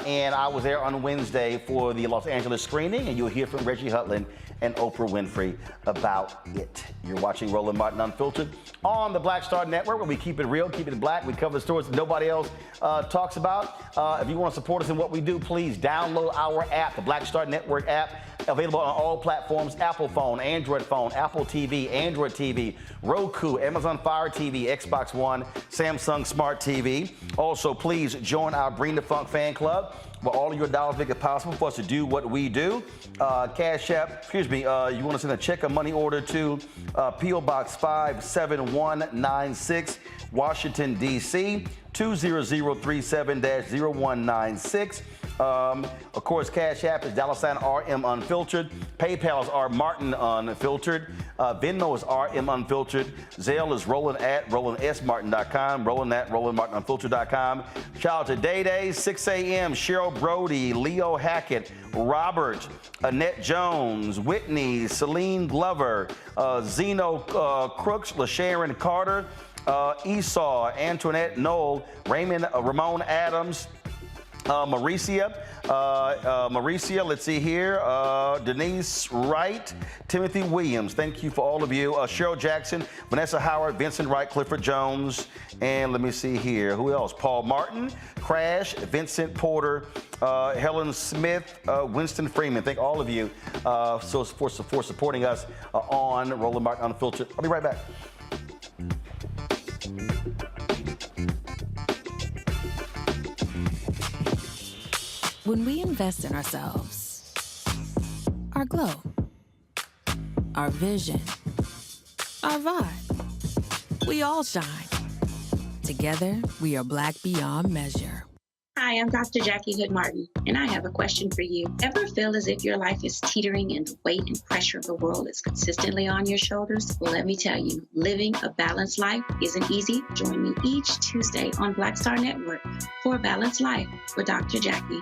and I was there on Wednesday for the Los Angeles screening, and you'll hear from Reggie Hudlin and Oprah Winfrey about it. You're watching Roland Martin Unfiltered on the Black Star Network, where we keep it real, keep it black. We cover the stories that nobody else talks about. If you want to support us in what we do, please download our app, the Black Star Network app. Available on all platforms: Apple phone, Android phone, Apple TV, Android TV, Roku, Amazon Fire TV, Xbox One, Samsung Smart TV. Also, please join our Bring the Funk fan club, where all of your dollars make it possible for us to do what we do. Cash App, you want to send a check or money order to P.O. Box 57196, Washington, D.C., 20037-0196. Of course, Cash App is $RM Unfiltered. PayPal is R Martin Unfiltered. Venmo is RM Unfiltered. Zelle is Roland@RolandSMartin.com. Roland@RolandMartinUnfiltered.com. Shout out to Day Day, 6 a.m., Cheryl Brody, Leo Hackett, Robert, Annette Jones, Whitney, Celine Glover, Zeno Crooks, LaSharon Carter, Esau, Antoinette Knoll, Ramon Adams, Mauricia, let's see here, Denise Wright, Timothy Williams. Thank you for all of you. Cheryl Jackson, Vanessa Howard, Vincent Wright, Clifford Jones, and let me see here, who else? Paul Martin, Crash, Vincent Porter, Helen Smith, Winston Freeman. Thank all of you for supporting us on Roland Martin Unfiltered. I'll be right back. When we invest in ourselves, our glow, our vision, our vibe, we all shine. Together, we are Black beyond measure. Hi, I'm Dr. Jackie Hood Martin, and I have a question for you. Ever feel as if your life is teetering and the weight and pressure of the world is consistently on your shoulders? Well, let me tell you, living a balanced life isn't easy. Join me each Tuesday on Black Star Network for A Balanced Life with Dr. Jackie.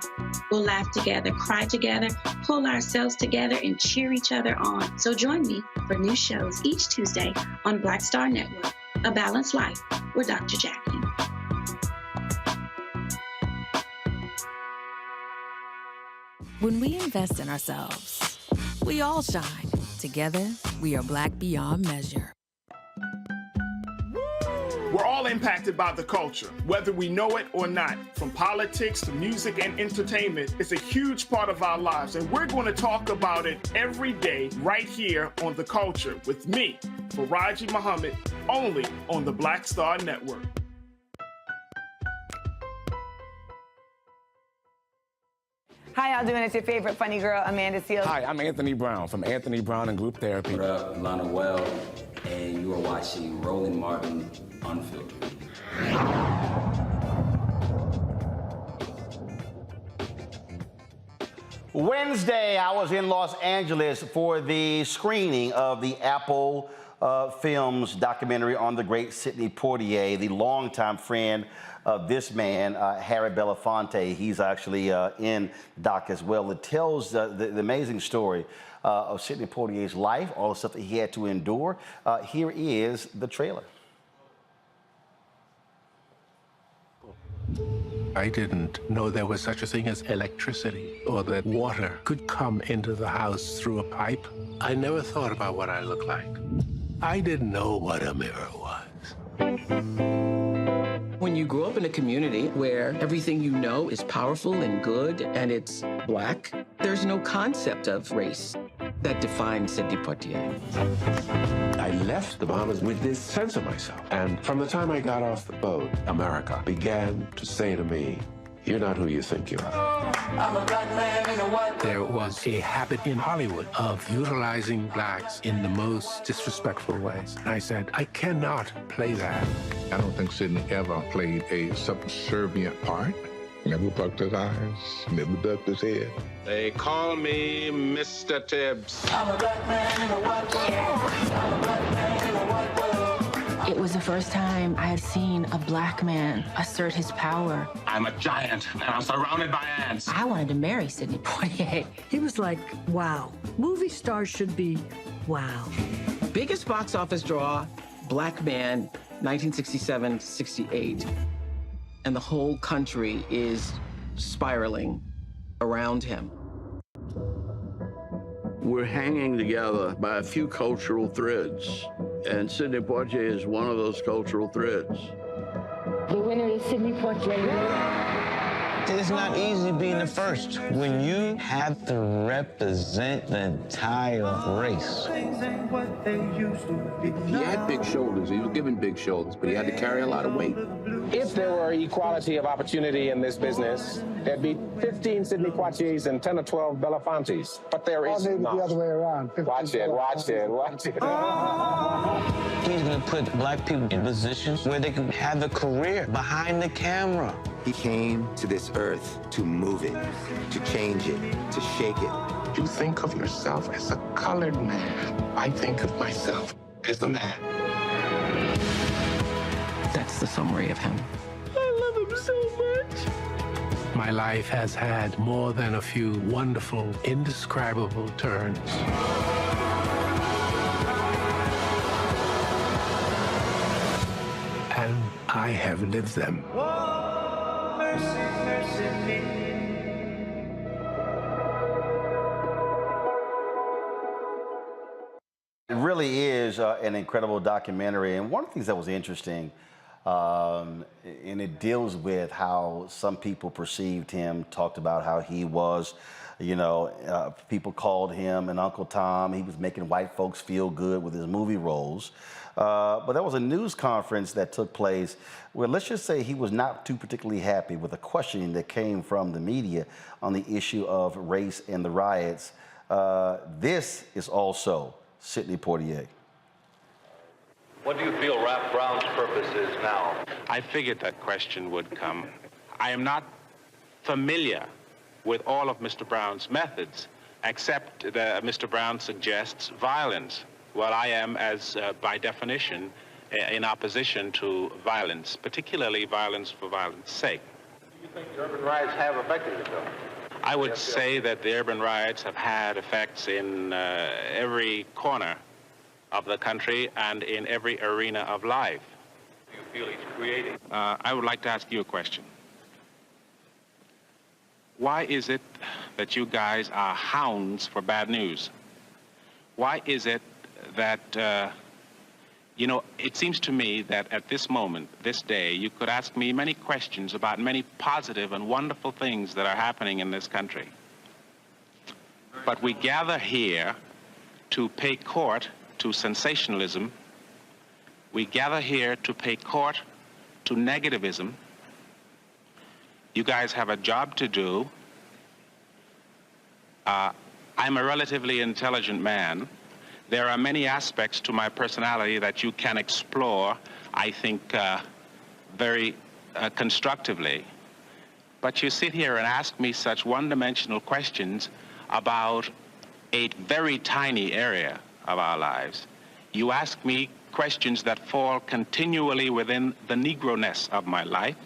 We'll laugh together, cry together, pull ourselves together, and cheer each other on. So join me for new shows each Tuesday on Black Star Network, A Balanced Life with Dr. Jackie. When we invest in ourselves, we all shine. Together, we are Black beyond measure. We're all impacted by the culture, whether we know it or not. From politics to music and entertainment, it's a huge part of our lives, and we're going to talk about it every day right here on The Culture with me, Faraji Muhammad, only on the Black Star Network. How y'all doing? It's your favorite funny girl, Amanda Seals. Hi, I'm Anthony Brown from Anthony Brown and Group Therapy. What up, Lana Well, and you are watching Roland Martin Unfiltered. Wednesday, I was in Los Angeles for the screening of the Apple Films documentary on the great Sidney Poitier, the longtime friend of this man, Harry Belafonte. He's actually in doc as well. It tells the amazing story of Sidney Poitier's life, all the stuff that he had to endure. Here is the trailer. I didn't know there was such a thing as electricity or that water could come into the house through a pipe. I never thought about what I looked like. I didn't know what a mirror was. When you grow up in a community where everything you know is powerful and good and it's Black, there's no concept of race that defines Sidney Poitier. I left the Bahamas with this sense of myself. And from the time I got off the boat, America began to say to me, you're not who you think you are. I'm a black man in a white. There was a habit in Hollywood of utilizing blacks in the most disrespectful ways. And I said, I cannot play that. I don't think Sidney ever played a subservient part. Never bucked his eyes, never ducked his head. They call me Mr. Tibbs. I'm a black man in a white world. I'm a black man in a white world. It was the first time I had seen a Black man assert his power. I'm a giant, and I'm surrounded by ants. I wanted to marry Sidney Poitier. He was like, wow. Movie stars should be wow. Biggest box office draw, Black man, 1967-68. And the whole country is spiraling around him. We're hanging together by a few cultural threads, and Sidney Poitier is one of those cultural threads. The winner is Sidney Poitier. It's not easy being the first when you have to represent the entire race. He had big shoulders. He was given big shoulders, but he had to carry a lot of weight. If there were equality of opportunity in this business, there'd be 15 Sidney Poitiers and 10 or 12 Belafontes. But there is not. The other way around. Watch it. He's going to put black people in positions where they can have a career behind the camera. He came to this earth to move it, to change it, to shake it. You think of yourself as a colored man. I think of myself as a man. That's the summary of him. I love him so much. My life has had more than a few wonderful, indescribable turns. And I have lived them. It really is an incredible documentary. And one of the things that was interesting, and it deals with how some people perceived him, talked about how he was, people called him an Uncle Tom. He was making white folks feel good with his movie roles. But there was a news conference that took place where, let's just say, he was not too particularly happy with the questioning that came from the media on the issue of race and the riots. This is also Sidney Poitier. What do you feel Rap Brown's purpose is now? I figured that question would come. I am not familiar with all of Mr. Brown's methods, except that Mr. Brown suggests violence. Well, I am, as by definition, in opposition to violence, particularly violence for violence' sake. Do you think the urban riots have affected you, though? I would say that the urban riots have had effects in every corner of the country and in every arena of life. Do you feel he's creating? I would like to ask you a question. Why is it that you guys are hounds for bad news? Why is it that, it seems to me that at this moment, this day, you could ask me many questions about many positive and wonderful things that are happening in this country. But we gather here to pay court to sensationalism. We gather here to pay court to negativism. You guys have a job to do. I'm a relatively intelligent man. There are many aspects to my personality that you can explore, I think, very constructively. But you sit here and ask me such one-dimensional questions about a very tiny area of our lives. You ask me questions that fall continually within the Negro-ness of my life.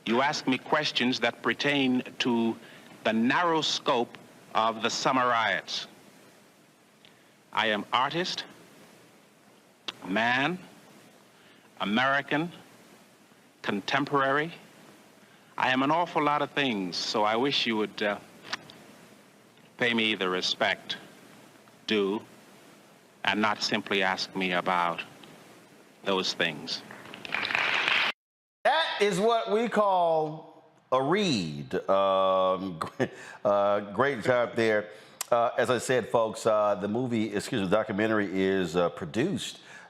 You ask me questions that pertain to the narrow scope of the summer riots. I am artist, man, American, contemporary. I am an awful lot of things, so I wish you would pay me the respect due and not simply ask me about those things. That is what we call a read. Great job there. As I said, folks, the documentary is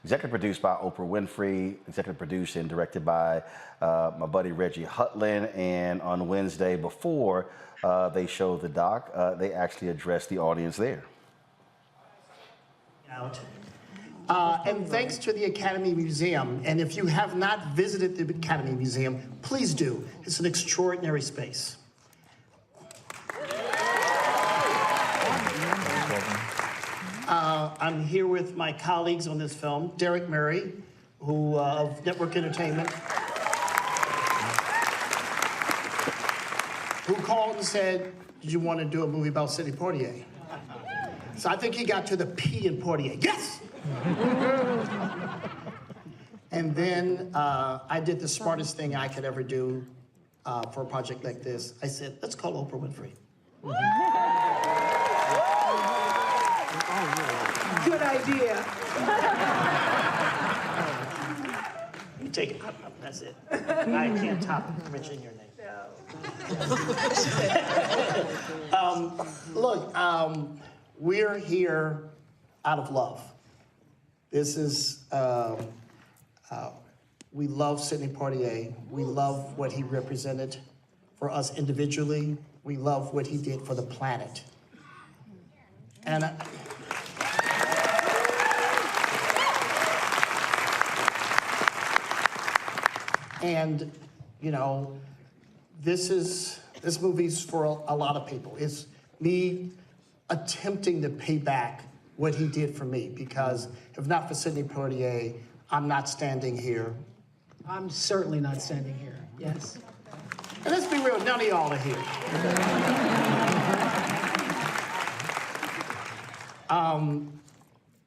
executive produced by Oprah Winfrey, executive produced and directed by my buddy Reggie Hutland. And on Wednesday, before they showed the doc, they actually addressed the audience there. And thanks to the Academy Museum. And if you have not visited the Academy Museum, please do. It's an extraordinary space. I'm here with my colleagues on this film, Derek Murray, who of Network Entertainment, who called and said, "Did you want to do a movie about Sidney Poitier?" So I think he got to the P in Poitier. Yes! And then I did the smartest thing I could ever do for a project like this. I said, let's call Oprah Winfrey. Good idea. You take it. That's it. I can't top mentioning your name. Look, we're here out of love. This is, we love Sidney Poitier. We love what he represented for us individually. We love what he did for the planet. And you know, this movie's for a lot of people. It's me attempting to pay back what he did for me, because if not for Sidney Poitier, I'm not standing here. I'm certainly not standing here, yes. And let's be real, none of y'all are here.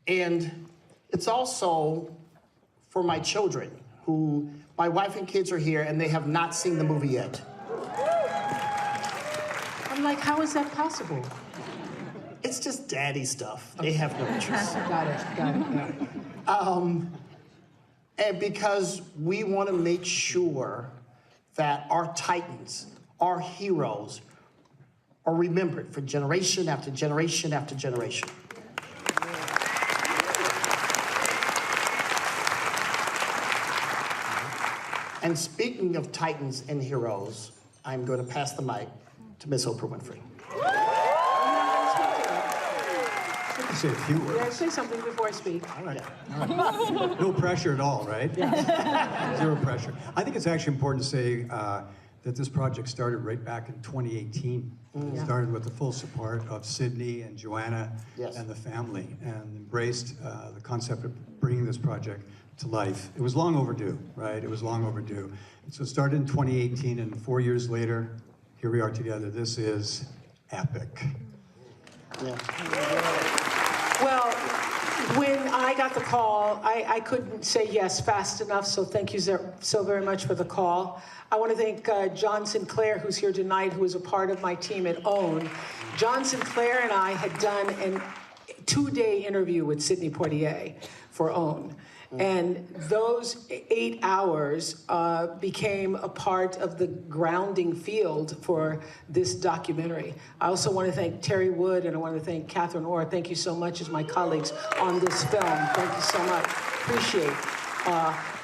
And it's also for my children, who, my wife and kids are here and they have not seen the movie yet. I'm like, how is that possible? It's just daddy stuff. They have no interest. Got it. And because we want to make sure that our titans, our heroes, are remembered for generation after generation after generation. And speaking of titans and heroes, I'm going to pass the mic to Miss Oprah Winfrey. Say a few words. Yeah, say something before I speak. All right. No pressure at all, right? Yes. Zero pressure. I think it's actually important to say that this project started right back in 2018. It started with the full support of Sydney and Joanna and the family, and embraced the concept of bringing this project to life. It was long overdue, right? It was long overdue. And so it started in 2018, and 4 years later, here we are together. This is epic. Well, when I got the call, I couldn't say yes fast enough, so thank you so very much for the call. I want to thank John Sinclair, who's here tonight, who is a part of my team at OWN. John Sinclair and I had done a 2-day interview with Sidney Poitier for OWN. And those 8 hours became a part of the grounding field for this documentary. I also want to thank Terry Wood, and I want to thank Catherine Orr. Thank you so much as my colleagues on this film. Thank you so much. Appreciate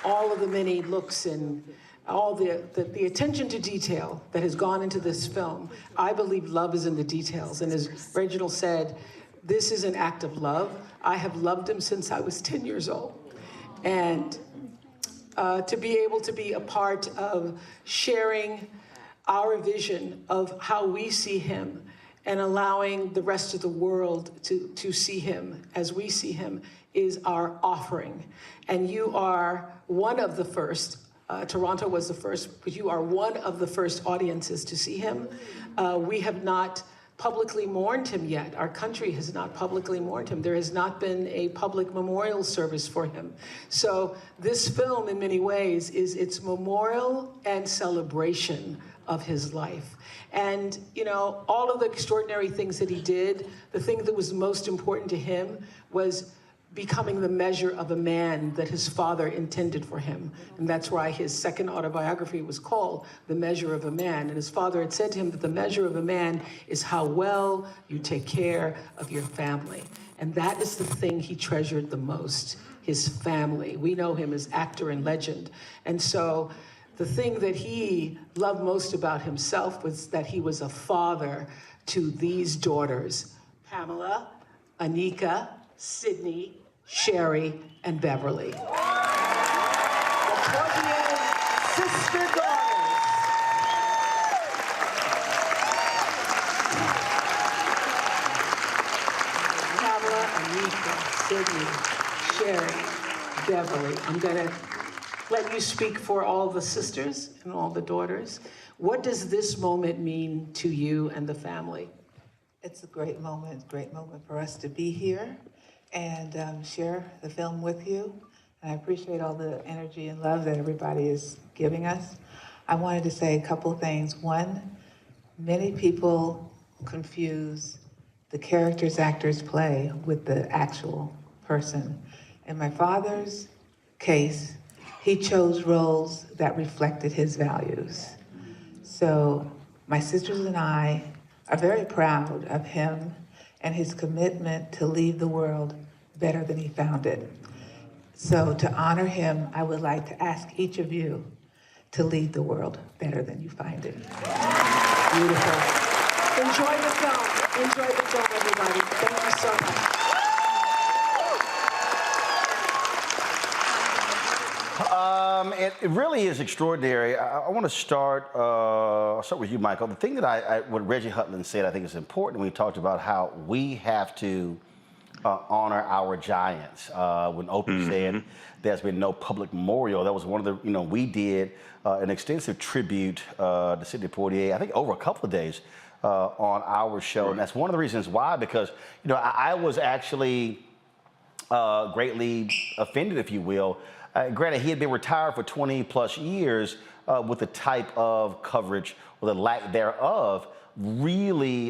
all of the many looks and all the attention to detail that has gone into this film. I believe love is in the details. And as Reginald said, this is an act of love. I have loved him since I was 10 years old. And to be able to be a part of sharing our vision of how we see him and allowing the rest of the world to see him as we see him is our offering. And you are one of the first. Toronto was the first, because you are one of the first audiences to see him. We have not publicly mourned him yet. Our country has not publicly mourned him. There has not been a public memorial service for him. So this film, in many ways, is its memorial and celebration of his life. And, you know, all of the extraordinary things that he did, the thing that was most important to him was becoming the measure of a man that his father intended for him. And that's why his second autobiography was called The Measure of a Man. And his father had said to him that the measure of a man is how well you take care of your family. And that is the thing he treasured the most, his family. We know him as actor and legend. And so the thing that he loved most about himself was that he was a father to these daughters, Pamela, Anika, Sydney, Sherry, and Beverly. The Poitier sister daughters. Pamela, Anika, Sydney, Sherry, Beverly. I'm gonna let you speak for all the sisters and all the daughters. What does this moment mean to you and the family? It's a great moment for us to be here and share the film with you. And I appreciate all the energy and love that everybody is giving us. I wanted to say a couple things. One, many people confuse the characters actors play with the actual person. In my father's case, he chose roles that reflected his values. So my sisters and I are very proud of him and his commitment to leave the world better than he found it. So to honor him, I would like to ask each of you to leave the world better than you find it. Beautiful. Enjoy the film. Enjoy the film, everybody. Thank you so much. It really is extraordinary. I want to start. I'll start with you, Michael. The thing that what Reggie Hutland said, I think is important when he talked about how we have to honor our giants. When Opie said there's been no public memorial, that was one of the, we did an extensive tribute to Sidney Poitier, I think over a couple of days on our show. And that's one of the reasons why, because, I was actually greatly offended, if you will. Granted, he had been retired for 20 plus years with the type of coverage or the lack thereof, really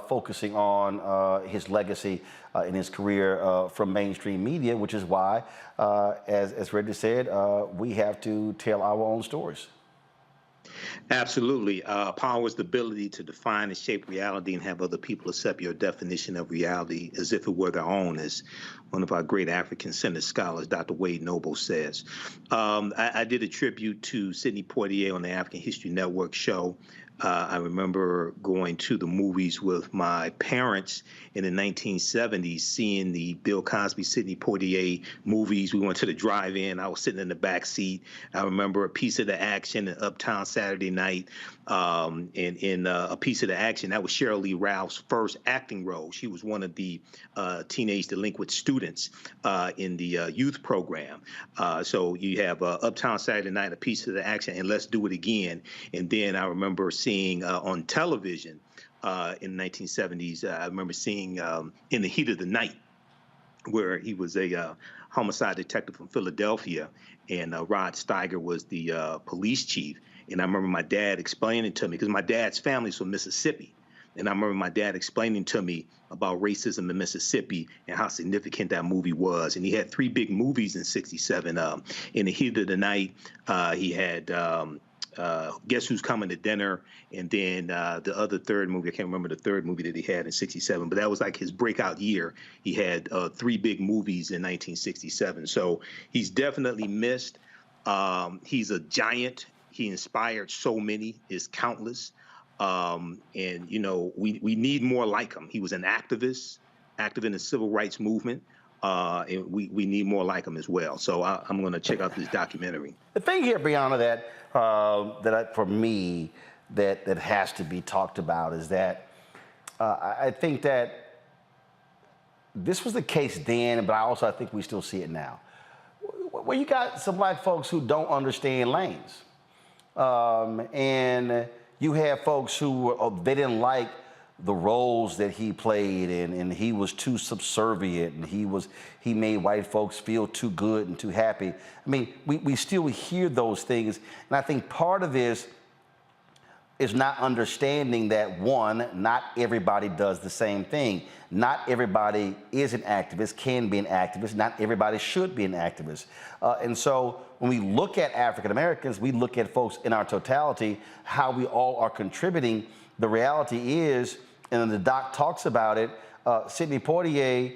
focusing on his legacy in his career from mainstream media, which is why, as Reggie said, we have to tell our own stories. Absolutely. Power is the ability to define and shape reality and have other people accept your definition of reality as if it were their own, as one of our great African-centered scholars, Dr. Wade Noble, says. I did a tribute to Sidney Poitier on the African History Network show. I remember going to the movies with my parents in the 1970s, seeing the Bill Cosby, Sidney Poitier movies. We went to the drive-in. I was sitting in the back seat. I remember A Piece of the Action in Uptown Saturday Night. In A Piece of the Action, that was Cheryl Lee Ralph's first acting role. She was one of the teenage delinquent students in the youth program. So you have Uptown Saturday Night, A Piece of the Action, and Let's Do It Again. And then I remember seeing on television in the 1970s, I remember seeing In the Heat of the Night, where he was a homicide detective from Philadelphia, and Rod Steiger was the police chief. And I remember my dad explaining to me, because my dad's family's from Mississippi, and I remember my dad explaining to me about racism in Mississippi and how significant that movie was. And he had three big movies in '67. In the Heat of the Night, he had Guess Who's Coming to Dinner, and then the other third movie, I can't remember the third movie that he had in '67, but that was like his breakout year. He had three big movies in 1967. So he's definitely missed. He's a giant. He inspired so many, is countless. And, we need more like him. He was an activist, active in the civil rights movement. And we need more like him as well. So I'm going to check out this documentary. The thing here, Brianna, for me, that has to be talked about is that I think that this was the case then, but I think we still see it now. Where you got some black folks who don't understand lanes. And you have folks who they didn't like the roles that he played, and he was too subservient, and he made white folks feel too good and too happy. I mean, we still hear those things, and I think part of this is not understanding that, one, not everybody does the same thing. Not everybody is an activist, can be an activist. Not everybody should be an activist. And so when we look at African Americans, we look at folks in our totality, how we all are contributing. The reality is, and the doc talks about it, Sidney Poitier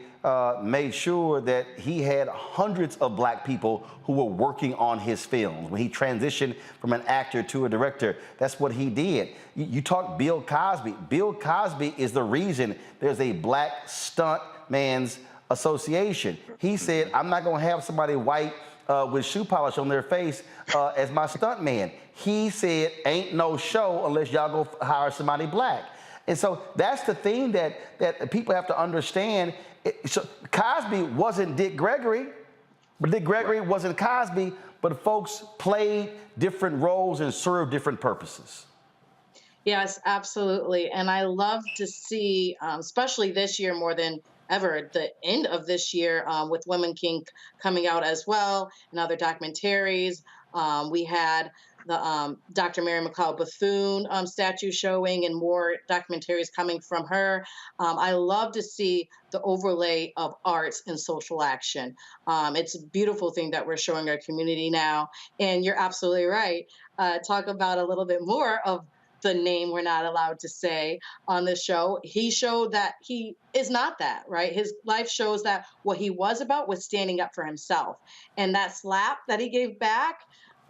made sure that he had hundreds of black people who were working on his films. When he transitioned from an actor to a director, that's what he did. You talk Bill Cosby. Bill Cosby is the reason there's a Black Stunt Man's Association. He said, I'm not going to have somebody white with shoe polish on their face as my stunt man. He said, ain't no show unless y'all go hire somebody black. And so that's the thing that people have to understand. So Cosby wasn't Dick Gregory, but Dick Gregory wasn't Cosby, but folks played different roles and served different purposes. Yes, absolutely. And I love to see, especially this year more than ever, at the end of this year with Women King coming out as well and other documentaries. We had the Dr. Mary McLeod Bethune statue showing and more documentaries coming from her. I love to see the overlay of arts and social action. It's a beautiful thing that we're showing our community now. And you're absolutely right. Talk about a little bit more of the name we're not allowed to say on the show. He showed that he is not that, right? His life shows that what he was about was standing up for himself. And that slap that he gave back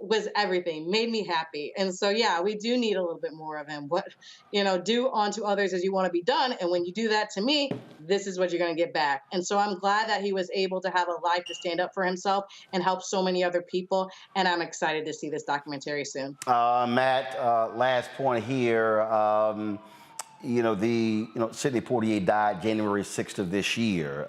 was everything, made me happy. And so, yeah, we do need a little bit more of him. What, do unto others as you want to be done. And when you do that to me, this is what you're going to get back. And so I'm glad that he was able to have a life to stand up for himself and help so many other people. And I'm excited to see this documentary soon. Matt, last point here. Sidney Poitier died January 6th of this year.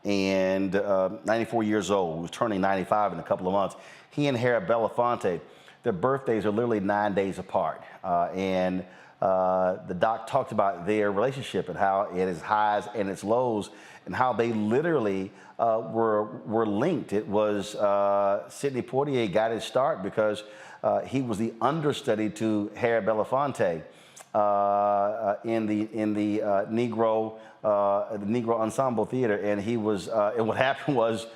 And 94 years old. He was turning 95 in a couple of months. He and Harry Belafonte, their birthdays are literally 9 days apart. And the doc talked about their relationship and how it is highs and its lows and how they literally were linked. It was Sidney Poitier got his start because he was the understudy to Harry Belafonte in the Negro Ensemble Theater, and he was. And what happened was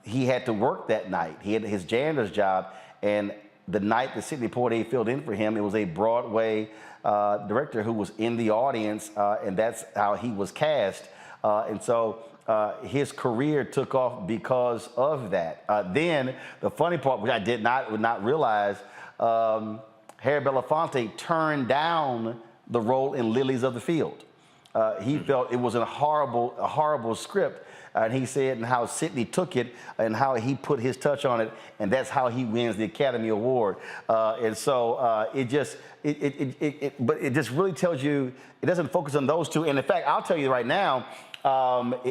he had to work that night. He had his janitor's job, and the night that Sidney Poitier filled in for him, it was a Broadway director who was in the audience, and that's how he was cast. And so his career took off because of that. Then the funny part, which I would not realize, Harry Belafonte turned down the role in Lilies of the Field. He felt it was a horrible script. And he said and how Sidney took it and how he put his touch on it, and that's how he wins the Academy Award. And so it just really tells you it doesn't focus on those two. And in fact, I'll tell you right now,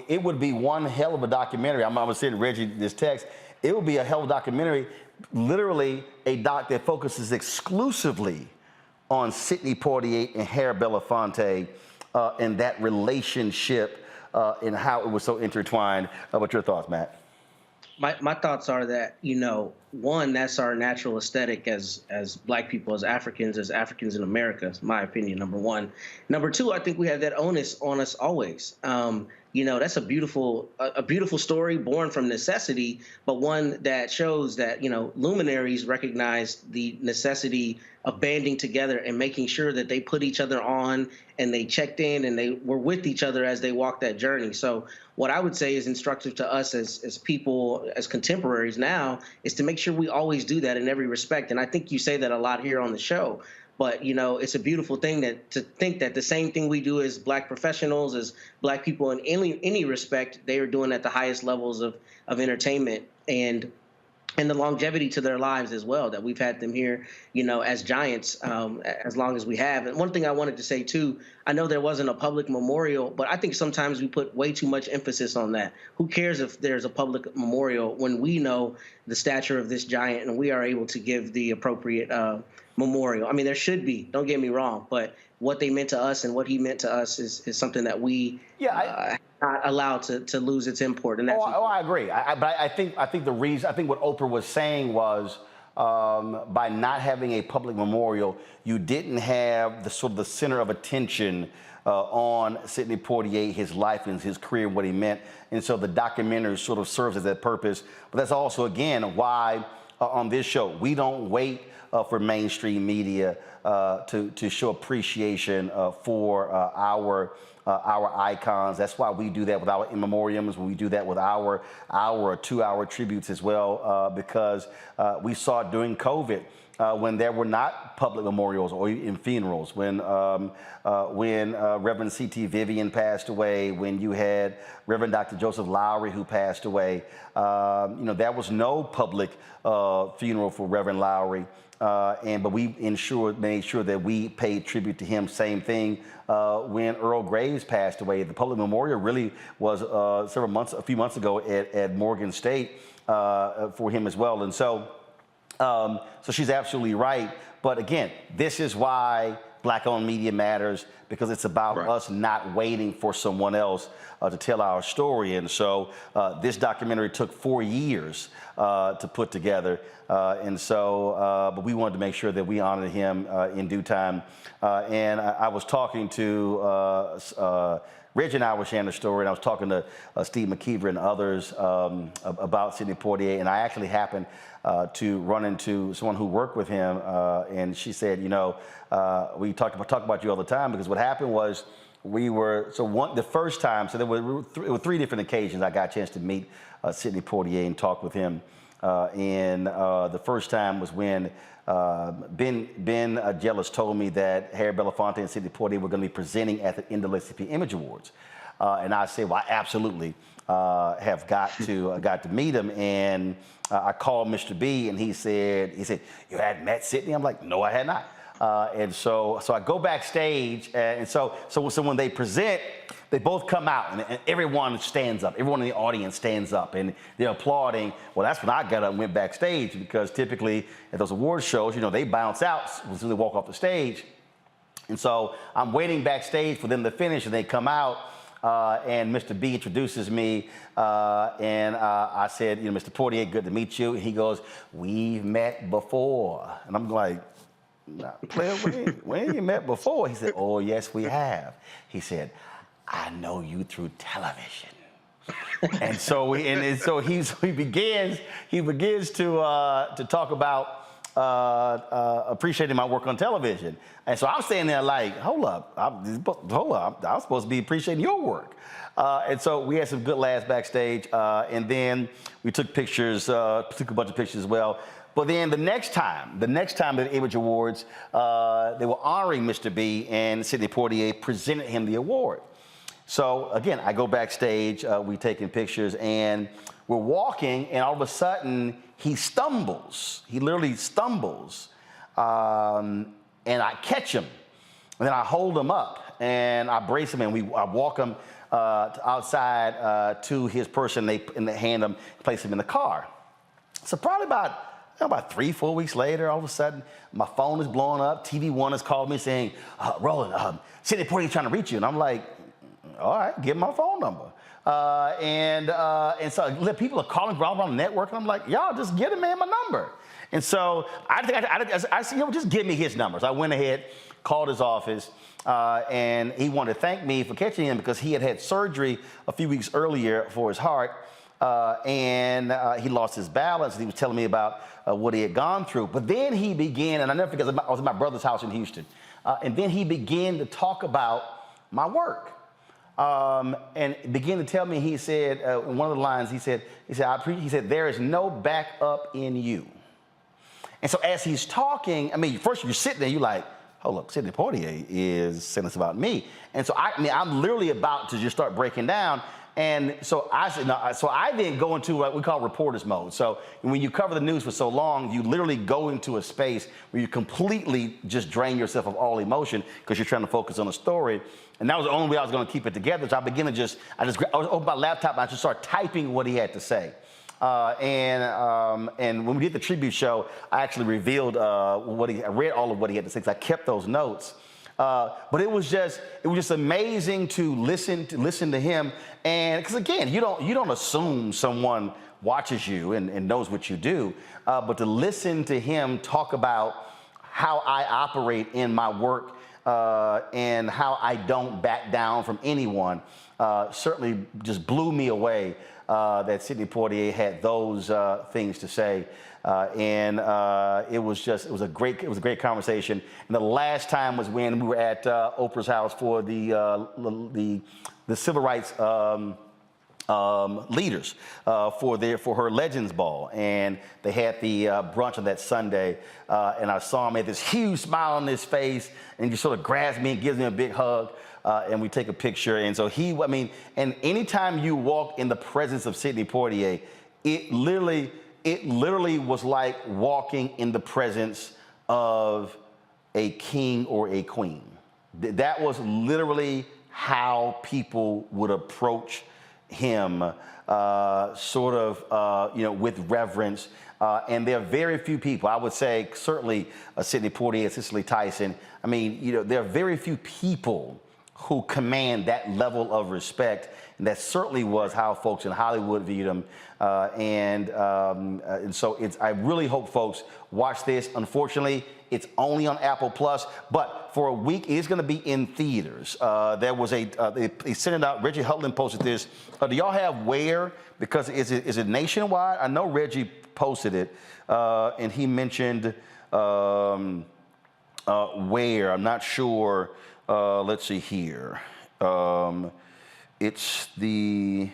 it would be one hell of a documentary. I'm going to send Reggie this text. It would be a hell of a documentary, literally a doc that focuses exclusively on Sidney Poitier and Harry Belafonte and that relationship. And how it was so intertwined. What's your thoughts, Matt? My thoughts are that, one, that's our natural aesthetic as Black people, as Africans in America, is my opinion, number one. Number two, I think we have that onus on us always. That's a beautiful story born from necessity, but one that shows that, luminaries recognize the necessity of banding together and making sure that they put each other on and they checked in and they were with each other as they walked that journey. So what I would say is instructive to us as people, as contemporaries now, is to make sure we always do that in every respect. And I think you say that a lot here on the show. But, it's a beautiful thing to think that the same thing we do as Black professionals, as Black people in any respect, they are doing at the highest levels of entertainment and the longevity to their lives as well, that we've had them here, as giants as long as we have. And one thing I wanted to say, too, I know there wasn't a public memorial, but I think sometimes we put way too much emphasis on that. Who cares if there's a public memorial when we know the stature of this giant and we are able to give the appropriate memorial? I mean, there should be, don't get me wrong, but what they meant to us and what he meant to us is something that we not allowed to lose its import. And that's I agree. But I think what Oprah was saying was by not having a public memorial, you didn't have the sort of the center of attention on Sidney Poitier, his life and his career, what he meant. And so the documentary sort of serves as that purpose. But that's also, again, why on this show, we don't wait for mainstream media to show appreciation for our icons. That's why we do that with our in memoriams. We do that with our 2-hour tributes as well, because we saw it during COVID when there were not public memorials or in funerals. When Reverend C.T. Vivian passed away, when you had Reverend Dr. Joseph Lowry who passed away, there was no public funeral for Reverend Lowry. But we made sure that we paid tribute to him. Same thing when Earl Graves passed away. The public memorial really was a few months ago at Morgan State for him as well. And so she's absolutely right. But again, this is why Black-owned media matters, because it's about us not waiting for someone else to tell our story. And so this documentary took 4 years to put together. But we wanted to make sure that we honored him in due time. And I was talking to Reggie and I were sharing the story, and I was talking to Steve McKeever and others about Sidney Poitier, and I actually happened to run into someone who worked with him, and she said, you know, we talk about you all the time, because what happened was the first time, so there were three different occasions I got a chance to meet Sidney Poitier and talk with him. And the first time was when Ben Jealous told me that Harry Belafonte and Sidney Poitier were going to be presenting at the NAACP Image Awards. And I said, well, I absolutely have got to meet him. And I called Mr. B, and he said, you hadn't met Sidney? I'm like, no, I had not. And so I go backstage, and so when they present, they both come out, and everyone stands up. Everyone in the audience stands up, and they're applauding. Well, that's when I got up and went backstage, because typically at those award shows, you know, they bounce out as soon as they walk off the stage. And so I'm waiting backstage for them to finish, and they come out, and Mr. B introduces me, and I said, you know, Mr. Poitier, good to meet you. And he goes, we've met before. And I'm like, nah, player, we ain't met before. He said, oh, yes, we have. He said, I know you through television. And so he begins to talk about appreciating my work on television. And so I'm standing there like, hold up, I'm supposed to be appreciating your work. And so we had some good laughs backstage, and then we took pictures, took a bunch of pictures as well. But then the next time at the Image Awards, they were honoring Mr. B, and Sidney Poitier presented him the award. So again, I go backstage, we taking pictures, and we're walking, and all of a sudden he stumbles. He literally stumbles, and I catch him, and then I hold him up, and I brace him, and I walk him outside to his person. They hand him, place him in the car. So probably about 3-4 weeks later, all of a sudden, my phone is blowing up. TV One has called me saying, Roland, Sidney Poitier trying to reach you. And I'm like, all right, give him my phone number. And so people are calling all around the network, and I'm like, y'all just get him, man, my number. And so I said, you know, just give me his number. So I went ahead, called his office, and he wanted to thank me for catching him, because he had surgery a few weeks earlier for his heart. And he lost his balance. He was telling me about what he had gone through. But then he began, and I never forget, I was at my brother's house in Houston, and then he began to talk about my work, and began to tell me. He said, in one of the lines, he said, there is no backup in you. And so as he's talking, I mean, first you're sitting there, you're like, hold up, Sidney Poitier is saying this about me. And so I'm literally about to just start breaking down. And so I said, no, so I then go into what we call reporter's mode. So when you cover the news for so long, you literally go into a space where you completely just drain yourself of all emotion, because you're trying to focus on the story. And that was the only way I was going to keep it together. So I began to I opened my laptop, and I just started typing what he had to say. And when we did the tribute show, I actually revealed I read all of what he had to say, because I kept those notes. But it was just amazing to listen to him, and because again, you don't assume someone watches you and knows what you do, but to listen to him talk about how I operate in my work, and how I don't back down from anyone, certainly just blew me away. That Sidney Poitier had those things to say. And it was a great conversation. And the last time was when we were at Oprah's house for the civil rights leaders for her Legends Ball, and they had the brunch on that Sunday, and I saw him, had this huge smile on his face, and he sort of grabs me and gives me a big hug. And we take a picture. And so and anytime you walk in the presence of Sidney Poitier, it literally was like walking in the presence of a king or a queen. That was literally how people would approach him, with reverence. And there are very few people, I would say, certainly Sidney Poitier, Cicely Tyson. I mean, there are very few people who command that level of respect, and that certainly was how folks in Hollywood viewed him. And so I really hope folks watch this. Unfortunately, It's only on Apple Plus, but for a week, it is going to be in theaters. There was they sent it out. Reggie Hutland posted this. Do y'all have where? Because is it nationwide? I know Reggie posted it, and he mentioned where. I'm not sure. Let's see here. It's the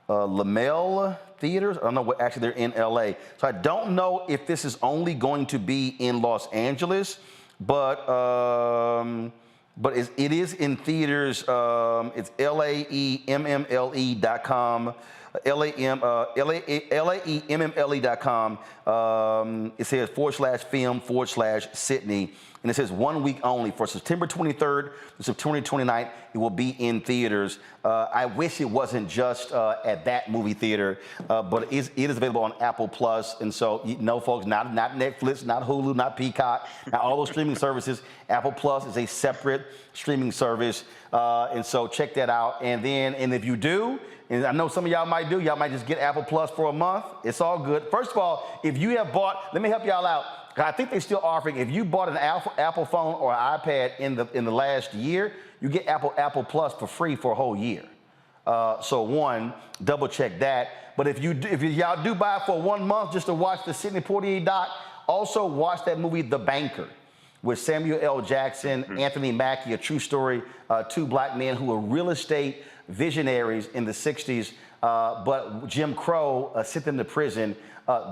Lamel Theaters. I don't know what, actually they're in LA. So I don't know if this is only going to be in Los Angeles, but it is in theaters. It's laemmle.com. laemmle.com. It says /film/Sydney. And it says 1 week only for September 23rd to September 29th. It will be in theaters. I wish it wasn't just at that movie theater, but it is available on Apple Plus. And so, folks, not Netflix, not Hulu, not Peacock, not all those streaming services. Apple Plus is a separate streaming service. And so check that out. And if you do, and I know some of y'all might just get Apple Plus for a month. It's all good. First of all, if you have bought, let me help y'all out. I think they're still offering, if you bought an Apple phone or an iPad in the last year, you get Apple Plus for free for a whole year. So one, double check that. But if y'all do buy it for 1 month just to watch the Sidney Poitier doc, also watch that movie The Banker with Samuel L. Jackson, Anthony Mackie, a true story, two black men who were real estate visionaries in the 60s, but Jim Crow sent them to prison.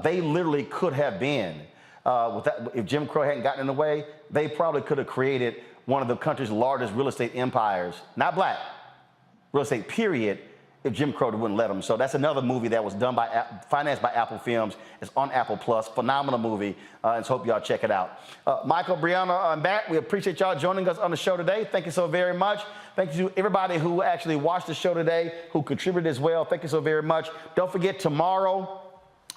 They literally could have been. If Jim Crow hadn't gotten in the way, they probably could have created one of the country's largest real estate empires, not black, real estate period, if Jim Crow wouldn't let them. So that's another movie that was financed by Apple Films. It's on Apple Plus, phenomenal movie, and so hope y'all check it out. Michael, Brianna, I'm back. We appreciate y'all joining us on the show today. Thank you so very much. Thank you to everybody who actually watched the show today, who contributed as well. Thank you so very much. Don't forget, tomorrow,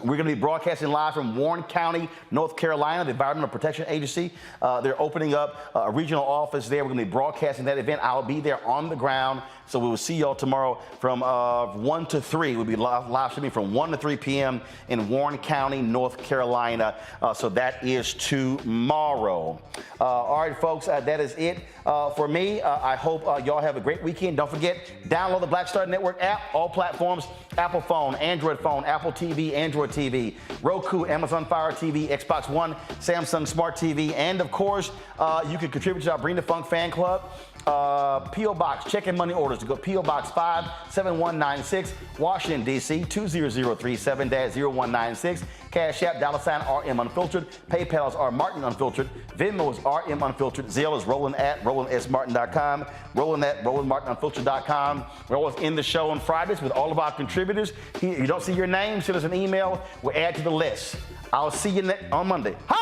we're going to be broadcasting live from Warren County, North Carolina, the Environmental Protection Agency. They're opening up a regional office there. We're going to be broadcasting that event. I'll be there on the ground. So we will see y'all tomorrow from 1 to 3. We'll be live streaming from 1 to 3 p.m. in Warren County, North Carolina. So that is tomorrow. All right, folks, that is it for me. I hope y'all have a great weekend. Don't forget, download the Black Star Network app, all platforms, Apple phone, Android phone, Apple TV, Android TV, Roku, Amazon Fire TV, Xbox One, Samsung Smart TV, and of course, you can contribute to our Bring the Funk fan club. P.O. Box, check-in money orders to go P.O. Box 57196, Washington, D.C. 20037-0196. Cash App, $RM Unfiltered. PayPal is R Martin Unfiltered. Venmo is RM Unfiltered. Zelle is roland@rolandsmartin.com. roland@rolandmartinunfiltered.com. We're always in the show on Fridays with all of our contributors. If you don't see your name, send us an email. We'll add to the list. I'll see you on Monday. Hi!